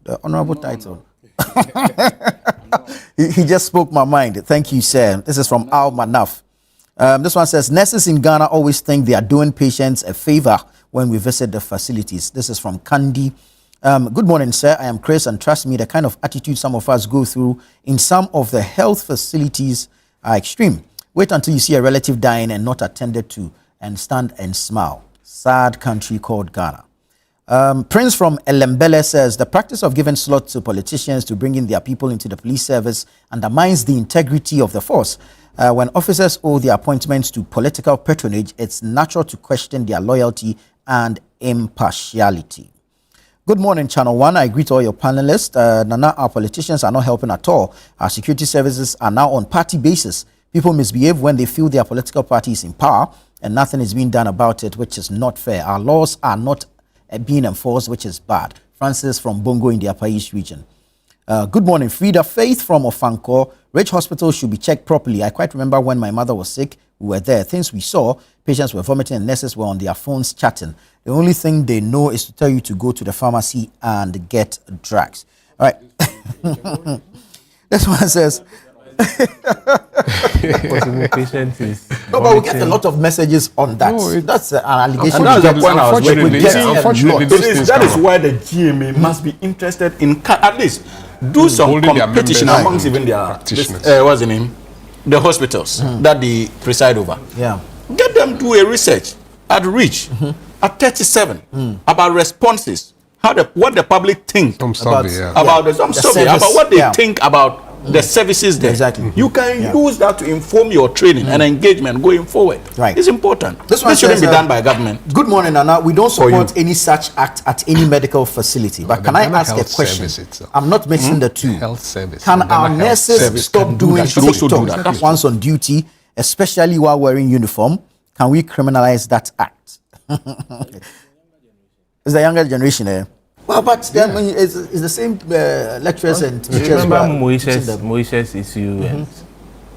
Speaker 1: the honorable title. he just spoke my mind. Thank you, sir. This is from Al Manaf. This one says, nurses in Ghana always think they are doing patients a favor when we visit the facilities. This is from Kandi. Good morning, sir. I am Chris, and trust me, the kind of attitude some of us go through in some of the health facilities are extreme. Wait until you see a relative dying and not attended to and stand and smile. Sad country called Ghana. Prince from Elembele says, the practice of giving slots to politicians to bring in their people into the police service undermines the integrity of the force. When officers owe their appointments to political patronage, it's natural to question their loyalty and impartiality. Good morning, Channel One. I greet all your panelists. Nana, our politicians are not helping at all. Our security services are now on party basis. People misbehave when they feel their political party is in power, and nothing is being done about it, which is not fair. Our laws are not being enforced, which is bad. Francis from Bongo in the Upper East region. Good morning, Frida. Faith from Ofanko. Rich Hospital should be checked properly. I quite remember when my mother was sick, we were there. Things we saw, patients were vomiting and nurses were on their phones chatting. The only thing they know is to tell you to go to the pharmacy and get drugs. All right. This one says...
Speaker 4: patient is
Speaker 1: no, but we get a lot of messages on that. No, that's an allegation.
Speaker 3: And that's the point I was
Speaker 2: Unfortunately,
Speaker 3: that is why the GMA must be interested in at least do some competition amongst even their what's the name, the hospitals that they preside over.
Speaker 1: Yeah,
Speaker 3: get them do a research at Reach at 37 about responses, what the public think about what they think about the services there.
Speaker 1: Exactly.
Speaker 3: You can use that to inform your training and engagement going forward.
Speaker 1: Right.
Speaker 3: It's important.
Speaker 1: This
Speaker 3: shouldn't be done by government.
Speaker 1: Good morning, Nana. We don't support any such act at any medical facility. But can I ask a question? I'm not mixing the two.
Speaker 2: Health service.
Speaker 1: Can our nurses stop doing TikTok once on duty, especially while wearing uniform? Can we criminalize that act? It's the younger generation, eh? Well, but then it's the same lecturers and teachers.
Speaker 4: Remember Moises issue and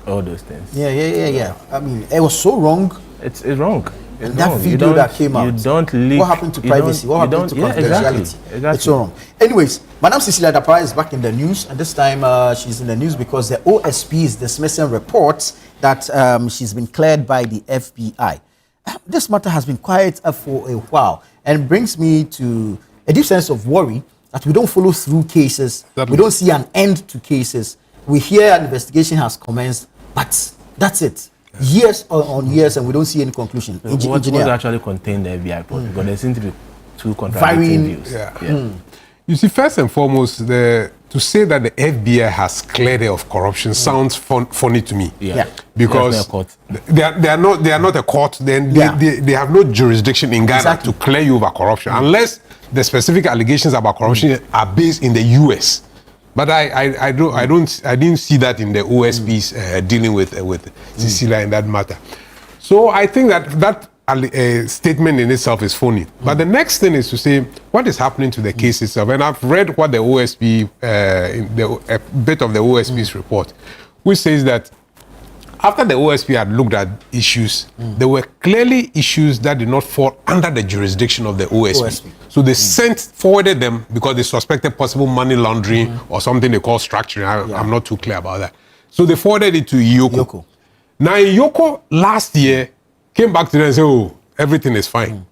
Speaker 4: all those things.
Speaker 1: Yeah. I mean, it was so wrong.
Speaker 4: It's wrong.
Speaker 1: And that video that came out.
Speaker 4: You don't leak.
Speaker 1: What happened to privacy? What happened to confidentiality?
Speaker 4: Exactly.
Speaker 1: It's so wrong. Anyways, Madam Cecilia Dapaah is back in the news, and this time she's in the news because the OSP is dismissing reports that she's been cleared by the FBI. This matter has been quiet for a while, and brings me to a deep sense of worry that we don't follow through cases. We don't see an end to cases. We hear an investigation has commenced, but that's it. Years on years, and we don't see any conclusion.
Speaker 4: What actually contained the FBI report? Because there seem to be two contradicting views.
Speaker 2: You see, first and foremost, to say that the FBI has cleared her of corruption sounds funny to me. Because they are not a court. Then they have no jurisdiction in Ghana to clear you over corruption, unless the specific allegations about corruption are based in the US. But I didn't see that in the OSP's dealing with Cecilia in that matter. So I think that statement in itself is phony. But the next thing is to say what is happening to the case itself. And I've read what the OSP, a bit of the OSP's report, which says that after the OSP had looked at issues, there were clearly issues that did not fall under the jurisdiction of the OSP. So they forwarded them because they suspected possible money laundering or something they call structuring. I'm not too clear about that. So they forwarded it to Iyoko. Now Iyoko last year came back to them and said, oh, everything is fine.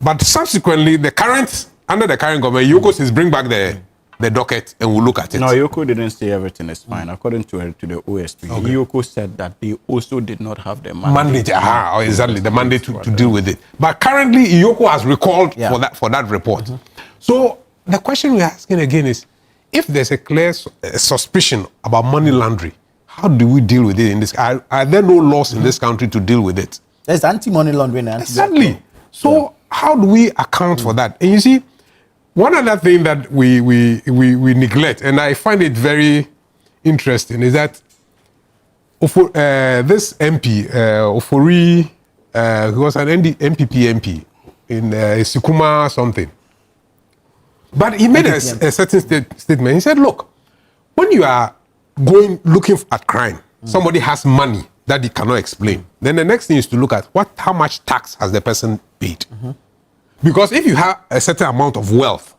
Speaker 2: But subsequently, under the current government, Yoko says bring back the docket and we'll look at it.
Speaker 3: No, Yoko didn't say everything is fine. According to the OSP, Yoko said that they also did not have the mandate.
Speaker 2: Exactly, the mandate to deal with it. But currently, Yoko has recalled for that report. So the question we're asking again is, if there's a clear suspicion about money laundering, how do we deal with it in this? Are there no laws in this country to deal with it?
Speaker 1: There's anti-money laundering.
Speaker 2: Exactly. So how do we account for that? And you see, one other thing that we neglect, and I find it very interesting, is that this MP, Ofori, he was an MPP MP in Sikuma something. But he made a certain statement. He said, look, when you are looking at crime, somebody has money that he cannot explain. Then the next thing is to look at how much tax has the person paid. Because if you have a certain amount of wealth,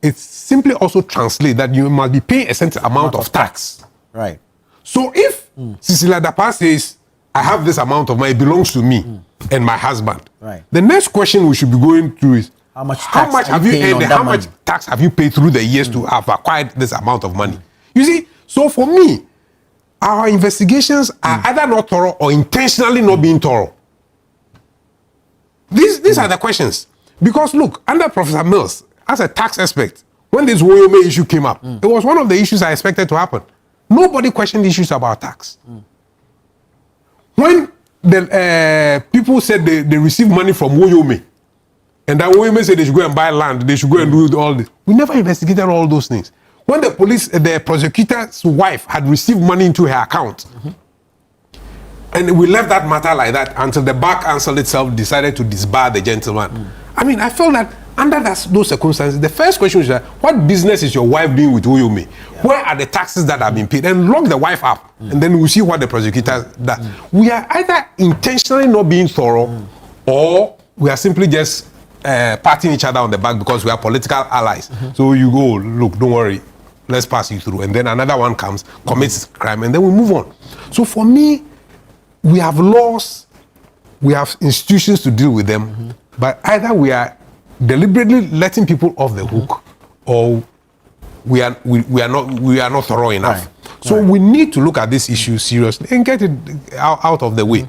Speaker 2: it simply also translates that you must be paying a certain amount of tax.
Speaker 1: Right.
Speaker 2: So if Cecilia Dapaah says, I have this amount of money, it belongs to me and my husband. Right. The next question we should be going through is, how much have you earned? How much tax have you paid through the years to have acquired this amount of money? You see, so for me, our investigations are either not thorough or intentionally not being thorough. These are the questions. Because look, under Professor Mills, as a tax expert, when this Woyome issue came up, it was one of the issues I expected to happen. Nobody questioned issues about tax. When the people said they received money from Woyome, and that Woyome said they should go and buy land, they should go and do all this, we never investigated all those things. When the prosecutor's wife had received money into her account, and we left that matter like that until the bar council itself decided to disbar the gentleman. I mean, I felt that under those circumstances, the first question is that, what business is your wife doing with Woyome? Where are the taxes that have been paid? And lock the wife up, and then we'll see what the prosecutor does. We are either intentionally not being thorough, or we are simply just patting each other on the back because we are political allies. So you go, look, don't worry, let's pass you through. And then another one comes, commits crime, and then we move on. So for me, we have laws, we have institutions to deal with them, but either we are deliberately letting people off the hook, or we are not thorough enough. So we need to look at this issue seriously and get it out of the way.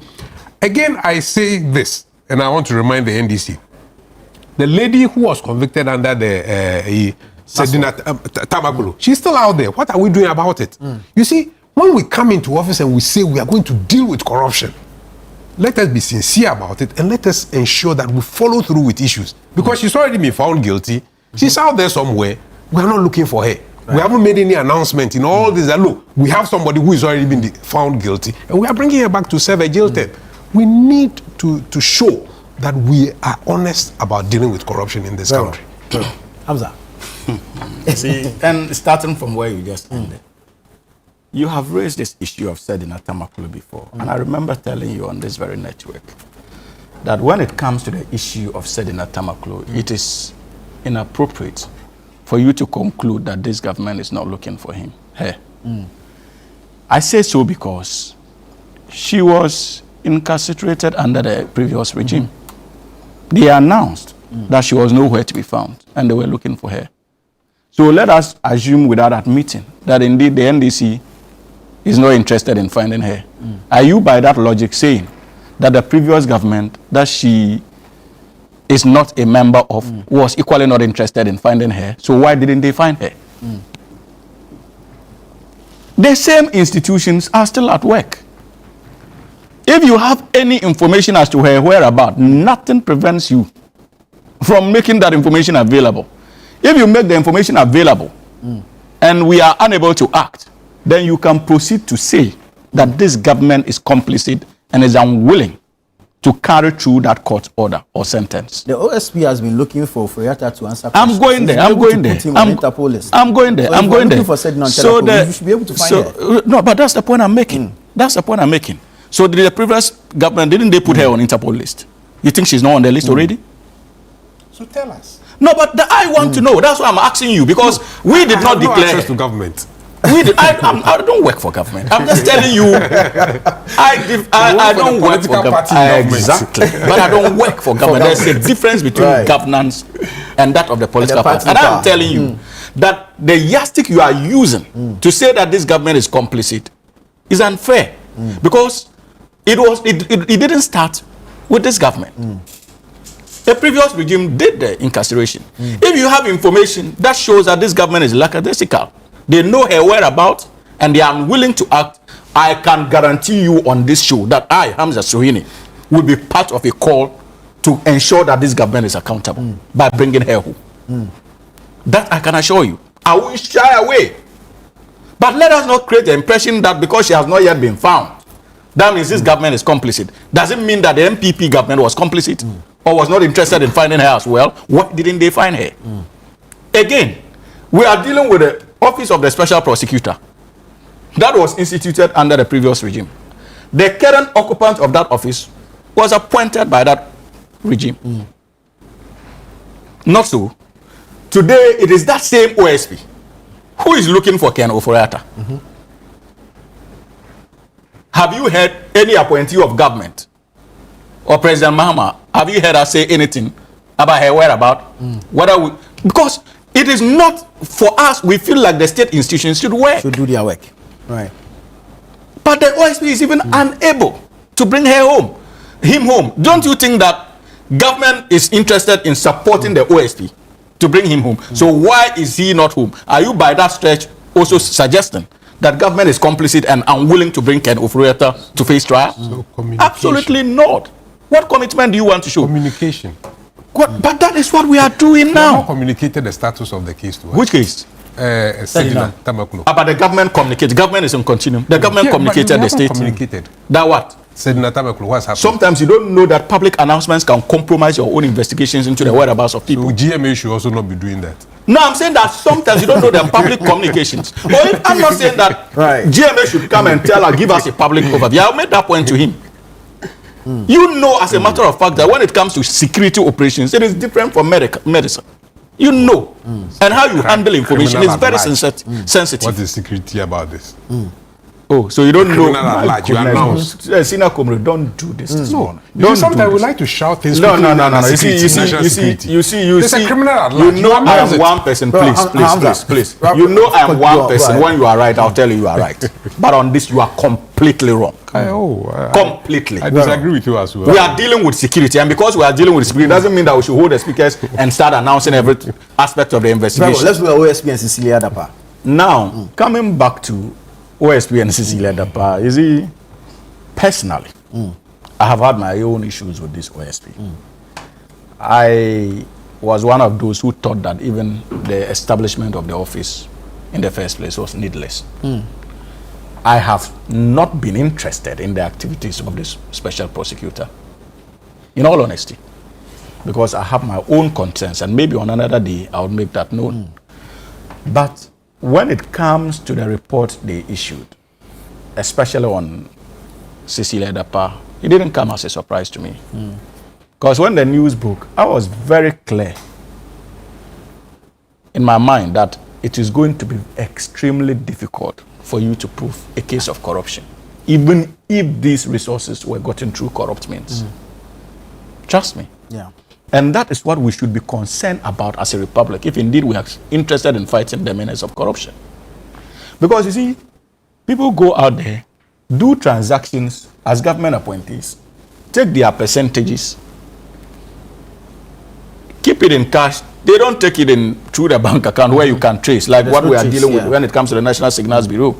Speaker 2: Again, I say this, and I want to remind the NDC. The lady who was convicted under the Sedina Tamakulu, she's still out there. What are we doing about it? You see, when we come into office and we say we are going to deal with corruption, let us be sincere about it and let us ensure that we follow through with issues. Because she's already been found guilty. She's out there somewhere. We are not looking for her. We haven't made any announcement in all this. Look, we have somebody who is already been found guilty, and we are bringing her back to serve a jail term. We need to show that we are honest about dealing with corruption in this country.
Speaker 1: Hamza.
Speaker 3: See, and starting from where you just ended, you have raised this issue of Sedina Tamakulu before, and I remember telling you on this very network that when it comes to the issue of Sedina Tamakulu, it is inappropriate for you to conclude that this government is not looking for him. I say so because she was incarcerated under the previous regime. They announced that she was nowhere to be found, and they were looking for her. So let us assume without admitting that indeed the NDC is not interested in finding her. Are you by that logic saying that the previous government that she is not a member of was equally not interested in finding her? So why didn't they find her? The same institutions are still at work. If you have any information as to her whereabouts, nothing prevents you from making that information available. If you make the information available and we are unable to act, then you can proceed to say that this government is complicit and is unwilling to carry through that court order or sentence.
Speaker 1: The OSP has been looking for Furiata to answer questions.
Speaker 3: I'm going there. I'm going there. I'm going there. I'm going there.
Speaker 1: So you should be able to find her.
Speaker 3: No, but that's the point I'm making. That's the point I'm making. So the previous government, didn't they put her on Interpol list? You think she's not on the list already?
Speaker 2: So tell us.
Speaker 3: No, but I want to know. That's why I'm asking you, because we did not declare.
Speaker 2: Access to government.
Speaker 3: I don't work for government. I'm just telling you. I don't work for government. Exactly. But I don't work for government. There's a difference between governance and that of the political party. And I'm telling you that the yardstick you are using to say that this government is complicit is unfair. Because it didn't start with this government. The previous regime did the incarceration. If you have information that shows that this government is lackadaisical, they know her whereabouts and they are unwilling to act, I can guarantee you on this show that I, Hamza Sohini, will be part of a call to ensure that this government is accountable by bringing her home. That I can assure you. I will shy away. But let us not create the impression that because she has not yet been found, that means this government is complicit. Does it mean that the MPP government was complicit or was not interested in finding her as well? Why didn't they find her? Again, we are dealing with the Office of the Special Prosecutor that was instituted under the previous regime. The current occupant of that office was appointed by that regime. Not so. Today, it is that same OSP who is looking for Ken Oforiatta. Have you heard any appointee of government or President Mahama? Have you heard her say anything about her whereabouts? Because it is not for us. We feel like the state institutions should do
Speaker 1: their work, right?
Speaker 3: But the OSP is even unable to bring him home. Don't you think that government is interested in supporting the OSP to bring him home? So why is he not home? Are you by that stretch also suggesting that government is complicit and unwilling to bring Ken Oforiatta to face trial?
Speaker 2: So
Speaker 3: absolutely not. What commitment do you want to show?
Speaker 2: Communication.
Speaker 3: But that is what we are doing now.
Speaker 2: You have not communicated the status of the case to us.
Speaker 3: Which case?
Speaker 2: Cecilia Dapaah.
Speaker 3: About the government communicated. Government is in continuum. The government communicated the state.
Speaker 2: Communicated.
Speaker 3: That what?
Speaker 2: Cecilia Dapaah, what's happening?
Speaker 3: Sometimes you don't know that public announcements can compromise your own investigations into the whereabouts of people.
Speaker 2: So GMA should also not be doing that.
Speaker 3: No, I'm saying that sometimes you don't know the public communications. Or if I'm not saying that GMA should come and give us a public overview. I'll make that point to him. You know, as a matter of fact, that when it comes to security operations, it is different from medicine. You know, and how you handle information is very sensitive.
Speaker 2: What is security about this?
Speaker 3: Oh, so you don't know?
Speaker 2: You announce.
Speaker 3: Senior Comrade, don't do this.
Speaker 2: No. Sometimes we like to shout things.
Speaker 3: No. You see.
Speaker 2: There's a criminal at large.
Speaker 3: You know I am one person. Please. You know I am one person. When you are right, I'll tell you you are right. But on this, you are completely wrong. Completely.
Speaker 2: I disagree with you as well.
Speaker 3: We are dealing with security, and because we are dealing with security, doesn't mean that we should hold the speakers and start announcing every aspect of the investigation.
Speaker 1: Let's look at OSP and Cecilia Dapaah.
Speaker 3: Now, coming back to OSP and Cecilia Dapaah, you see, personally, I have had my own issues with this OSP. I was one of those who thought that even the establishment of the office in the first place was needless. I have not been interested in the activities of this special prosecutor, in all honesty, because I have my own concerns, and maybe on another day I will make that known. But when it comes to the report they issued, especially on Cecilia Dapaah, it didn't come as a surprise to me. Because when the news broke, I was very clear in my mind that it is going to be extremely difficult for you to prove a case of corruption, even if these resources were gotten through corrupt means. Trust me.
Speaker 1: Yeah.
Speaker 3: And that is what we should be concerned about as a republic, if indeed we are interested in fighting the menace of corruption. Because you see, people go out there, do transactions as government appointees, take their percentages, keep it in cash. They don't take it in through the bank account where you can trace, like what we are dealing with when it comes to the National Signals Bureau,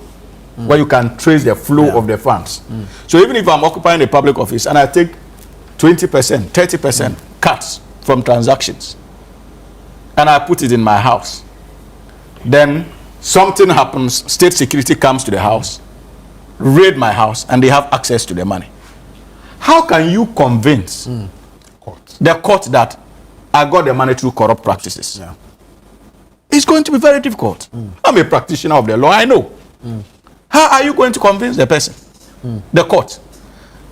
Speaker 3: where you can trace the flow of the funds. So even if I'm occupying a public office and I take 20%, 30% cuts from transactions, and I put it in my house, then something happens, state security comes to the house, raid my house, and they have access to the money. How can you convince the court that I got the money through corrupt practices? It's going to be very difficult. I'm a practitioner of the law, I know. How are you going to convince the person, the court,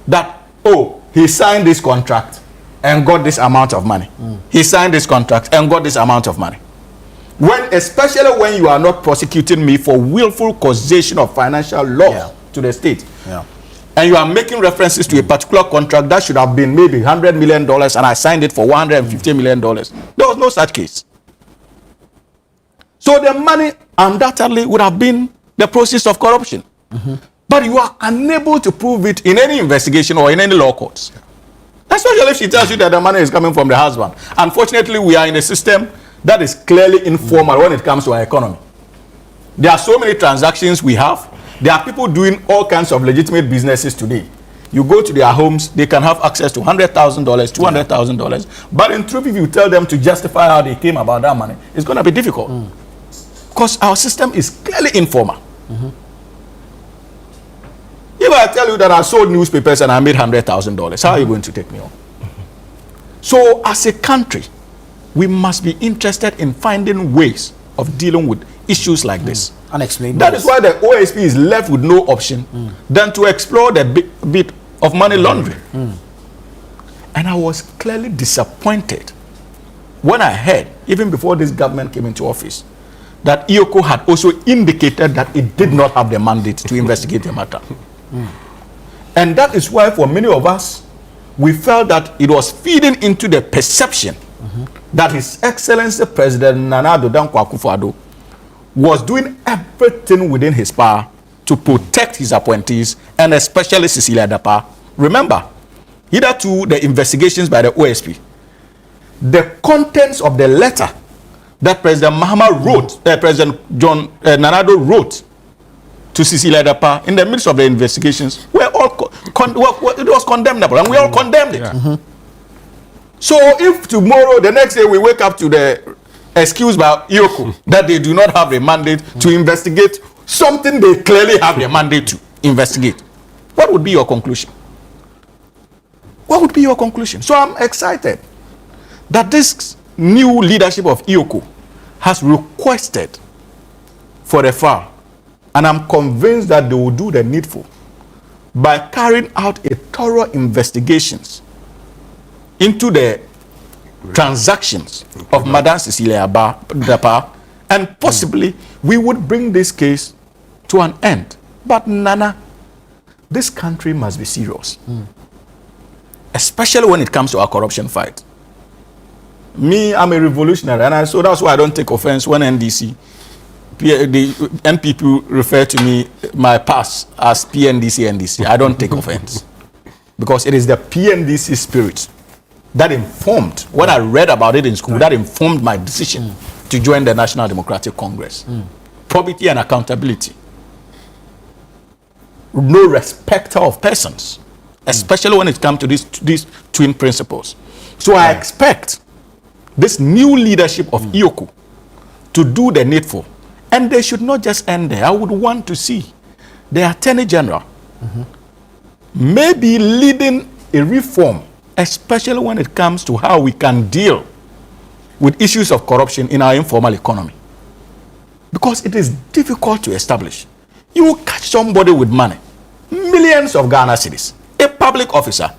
Speaker 3: that, oh, he signed this contract and got this amount of money. He signed this contract and got this amount of money. Especially when you are not prosecuting me for willful causation of financial loss to the state.
Speaker 1: Yeah.
Speaker 3: And you are making references to a particular contract that should have been maybe $100 million and I signed it for $150 million. There was no such case. So the money undoubtedly would have been the process of corruption. But you are unable to prove it in any investigation or in any law courts. Especially if she tells you that the money is coming from the husband. Unfortunately, we are in a system that is clearly informal when it comes to our economy. There are so many transactions we have. There are people doing all kinds of legitimate businesses today. You go to their homes, they can have access to $100,000, $200,000. But in truth, if you tell them to justify how they came about that money, it's going to be difficult. Because our system is clearly informal. If I tell you that I sold newspapers and I made $100,000, how are you going to take me on? So as a country, we must be interested in finding ways of dealing with issues like this.
Speaker 1: Unexplained.
Speaker 3: That is why the OSP is left with no option than to explore the bit of money laundering. And I was clearly disappointed when I heard, even before this government came into office, that IOCO had also indicated that it did not have the mandate to investigate the matter. And that is why for many of us, we felt that it was feeding into the perception that His Excellency President Nana Addo Dankwa Akufo-Addo was doing everything within his power to protect his appointees, and especially Cecilia Dapaah. Remember, hitherto the investigations by the OSP, the contents of the letter that President Mahama wrote, President John Nana Addo wrote to Cecilia Dapaah in the midst of the investigations were all it was condemnable, and we all condemned it. So if tomorrow, the next day, we wake up to the excuse by IOCO that they do not have a mandate to investigate something they clearly have the mandate to investigate, what would be your conclusion? What would be your conclusion? So I'm excited that this new leadership of IOCO has requested for the file, and I'm convinced that they will do the needful by carrying out a thorough investigations into the transactions of Madam Cecilia Dapaah, and possibly we would bring this case to an end. But Nana, this country must be serious, especially when it comes to our corruption fight. Me, I'm a revolutionary, and so that's why I don't take offense when NDC, the NPP refer to me, my past, as PNDC, NDC. I don't take offense because it is the PNDC spirit that informed, when I read about it in school, that informed my decision to join the National Democratic Congress. Probity and accountability. No respecter of persons, especially when it comes to these twin principles. So I expect this new leadership of IOCO to do the needful. And they should not just end there. I would want to see the Attorney General maybe leading a reform, especially when it comes to how we can deal with issues of corruption in our informal economy. Because it is difficult to establish. You will catch somebody with money, millions of Ghana cedis, a public officer.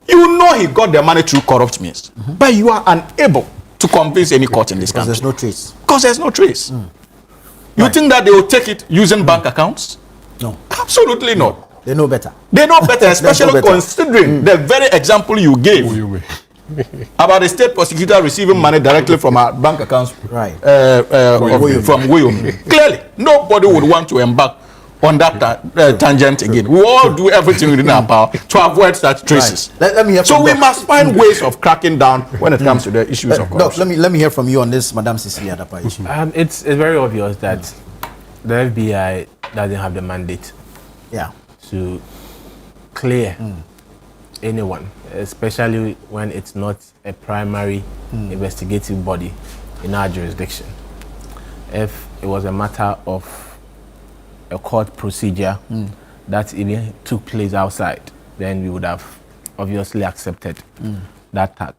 Speaker 3: You know he got the money through corrupt means, but you are unable to convince any court in this country.
Speaker 1: There's no trace.
Speaker 3: Because there's no trace. You think that they will take it using bank accounts?
Speaker 1: No.
Speaker 3: Absolutely not.
Speaker 1: They know better.
Speaker 3: They know better, especially
Speaker 1: better.
Speaker 3: Considering the very example you gave about the state prosecutor receiving money directly from our bank accounts,
Speaker 1: Right.
Speaker 3: From William. Clearly, nobody would want to embark on that tangent again. We all do everything within our power to avoid such traces.
Speaker 1: Right. Let me hear
Speaker 3: So
Speaker 1: from
Speaker 3: we
Speaker 1: Doc.
Speaker 3: must find ways of cracking down when it comes to the issues of
Speaker 1: Doc,
Speaker 3: corruption.
Speaker 1: let me hear from you on this Madam Cecilia Dapaah issue.
Speaker 4: It's very obvious that the FBI doesn't have the mandate
Speaker 1: Yeah.
Speaker 4: to clear anyone, especially when it's not a primary investigative body in our jurisdiction. If it was a matter of a court procedure that even took place outside, then we would have obviously accepted that tag.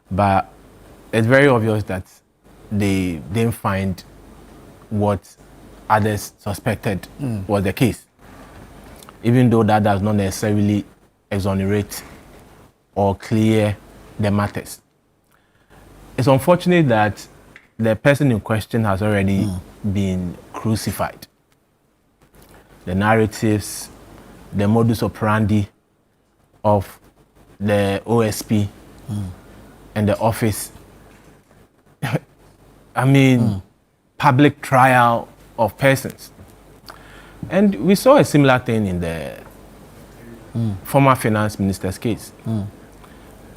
Speaker 4: But it's very obvious that they didn't find what others suspected was the case, even though that does not necessarily exonerate or clear the matters. It's unfortunate that the person in question has already been crucified. The narratives, the modus operandi of the OSP and the office. I mean, public trial of persons. And we saw a similar thing in the former finance minister's case,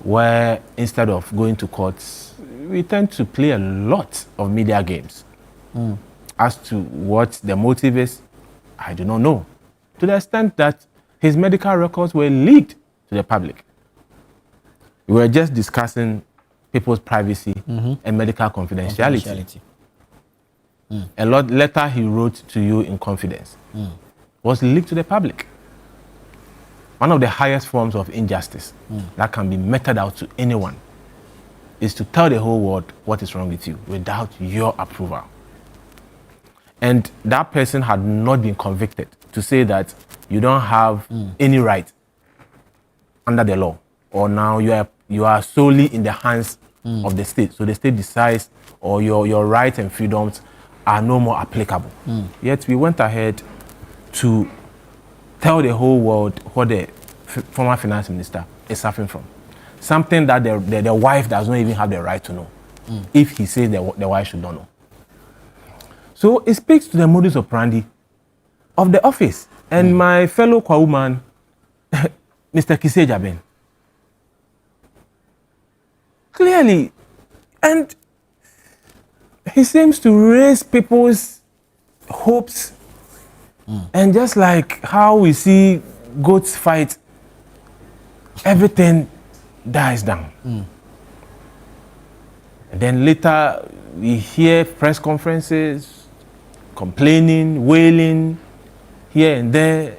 Speaker 4: where instead of going to courts, we tend to play a lot of media games. As to what the motive is, I do not know. To the extent that his medical records were leaked to the public. We were just discussing people's privacy and medical confidentiality. A letter he wrote to you in confidence was leaked to the public. One of the highest forms of injustice that can be meted out to anyone is to tell the whole world what is wrong with you without your approval. And that person had not been convicted to say that you don't have any right under the law, or now you are solely in the hands of the state. So the state decides, or your rights and freedoms are no more applicable. Yet we went ahead to tell the whole world what the former finance minister is suffering from. Something that the wife does not even have the right to know, if he says the wife should not know. So it speaks to the modus operandi of the office. And my fellow Kwauman, Mr. Cecilia Dapaah, clearly, and he seems to raise people's hopes, and just like how we see goats fight, everything dies down. And then later we hear press conferences, complaining, wailing, here and there.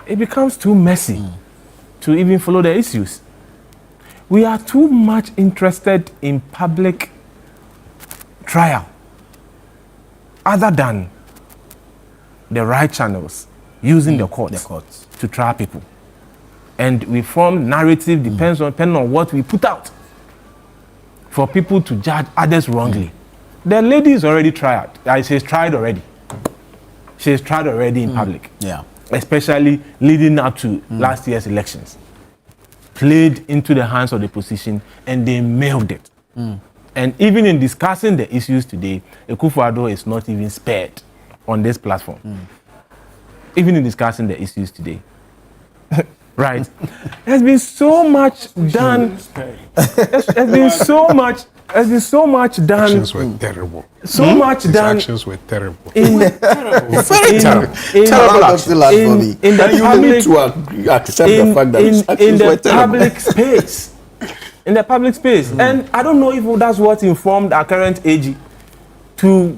Speaker 4: It becomes too messy to even follow the issues. We are too much interested in public trial other than the right channels, using the courts to trial people. And we form narrative depending on what we put out for people to judge others wrongly. The lady is already tried. She's tried already. She's tried already in public. Yeah. Especially leading up to last year's elections. Played into the hands of the opposition and they mailed it. And even in discussing the issues today, Akufo-Addo is not even spared on this platform. Even in discussing the issues today. Right? There's been so much done. There's been so much done.
Speaker 2: Actions were terrible.
Speaker 4: So much done.
Speaker 2: Actions were terrible.
Speaker 1: Very terrible. Terrible actions for me.
Speaker 4: In the
Speaker 1: you need to accept the fact that his actions were terrible.
Speaker 4: Public space. In the public space. And I don't know if that's what informed our current AG to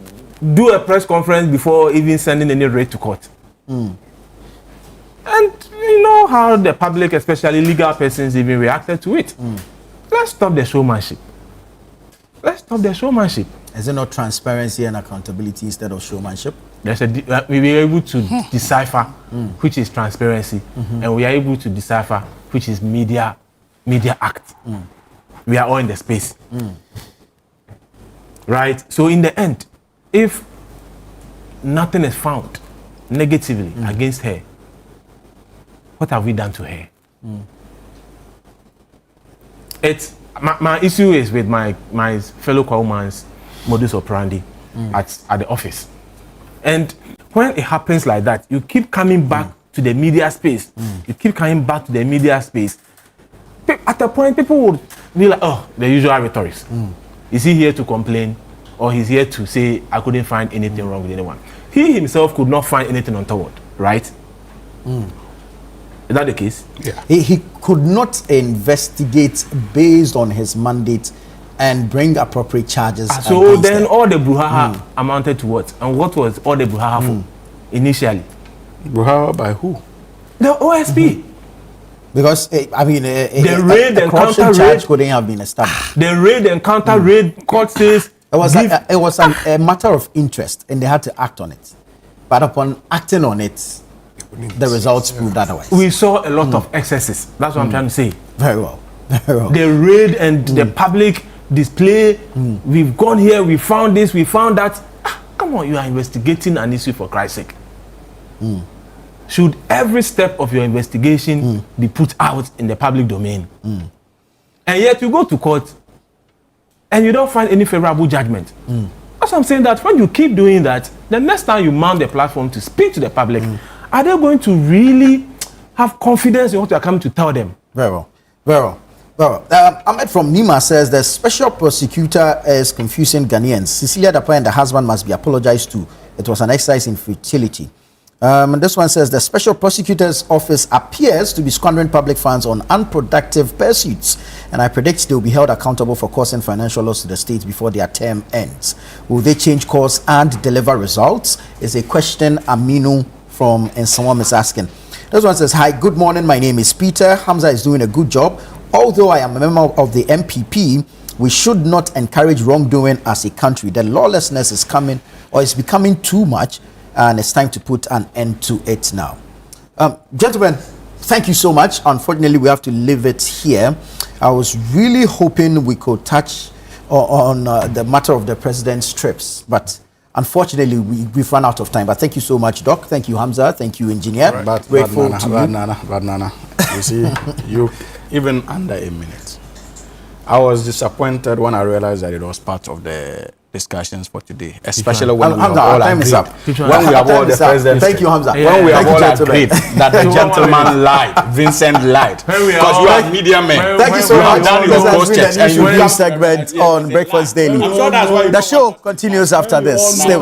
Speaker 4: do a press conference before even sending any writ to court. And you know how the public, especially legal persons, even reacted to it. Let's stop the showmanship. Let's stop the showmanship.
Speaker 1: Is it not transparency and accountability instead of showmanship?
Speaker 4: We were able to decipher which is transparency, and we are able to decipher which is media act. We are all in the space. Right? So in the end, if nothing is found negatively against her, what have we done to her? It's my issue is with my fellow Kwauman's modus operandi at the office. And when it happens like that, you keep coming back to the media space. You keep coming back to the media space. At a point, people would be like, oh, the usual rhetorics. Is he here to complain? Or he's here to say, I couldn't find anything wrong with anyone? He himself could not find anything untoward, right? Is that the case?
Speaker 1: Yeah. He could not investigate based on his mandate and bring appropriate charges.
Speaker 4: So then all the brouhaha amounted to what? And what was all the brouhaha for initially?
Speaker 3: Brouhaha by who?
Speaker 4: The OSP.
Speaker 1: Because,
Speaker 4: the raid and counter
Speaker 1: charge couldn't have been established.
Speaker 4: The raid and counter raid, court says...
Speaker 1: It was a matter of interest and they had to act on it. But upon acting on it, the results proved otherwise.
Speaker 4: We saw a lot of excesses. That's what I'm trying to say.
Speaker 1: Very well. Very well.
Speaker 4: The raid and the public display. We've gone here, we found this, we found that. Come on, you are investigating an issue for Christ's sake. Should every step of your investigation be put out in the public domain? And yet you go to court and you don't find any favorable judgment. That's what I'm saying, that when you keep doing that, the next time you mount the platform to speak to the public, are they going to really have confidence in what you are coming to tell them?
Speaker 1: Very well. Very well. Well, Ahmed from Nima says the special prosecutor is confusing Ghanaians. Cecilia Dapaah and the husband must be apologized to. It was an exercise in futility. And this one says the special prosecutor's office appears to be squandering public funds on unproductive pursuits, and I predict they will be held accountable for causing financial loss to the state before their term ends. Will they change course and deliver results? Is a question Aminu from Nsawam is asking. This one says, hi, good morning. My name is Peter. Hamza is doing a good job. Although I am a member of the MPP, we should not encourage wrongdoing as a country. The lawlessness is coming, or is becoming too much, and it's time to put an end to it now. Gentlemen, thank you so much. Unfortunately, we have to leave it here. I was really hoping we could touch on the matter of the president's trips, but unfortunately, we've run out of time. But thank you so much, Doc. Thank you, Hamza. Thank you, Engineer.
Speaker 5: But
Speaker 1: Grateful
Speaker 5: Nana,
Speaker 1: to
Speaker 5: but
Speaker 1: you.
Speaker 5: Nana. You see, you even under a minute. I was disappointed when I realized that it was part of the discussions for today, especially when we have
Speaker 1: Hamza, our
Speaker 5: all
Speaker 1: time is
Speaker 5: agreed.
Speaker 1: up.
Speaker 5: When we have all the presidents.
Speaker 1: Thank you, Hamza.
Speaker 5: When we have
Speaker 1: Thank you,
Speaker 5: all
Speaker 1: gentlemen.
Speaker 5: agreed that the gentleman lied, Vincent lied, because you are media men.
Speaker 1: Thank you so
Speaker 5: You
Speaker 1: much.
Speaker 5: have done
Speaker 1: This
Speaker 5: your
Speaker 1: has
Speaker 5: post
Speaker 1: been
Speaker 5: checks
Speaker 1: the
Speaker 5: and
Speaker 1: news
Speaker 5: you
Speaker 1: review
Speaker 5: have
Speaker 1: segment on Breakfast Daily.
Speaker 5: I'm sure that's why you
Speaker 1: The show continues after this. Stay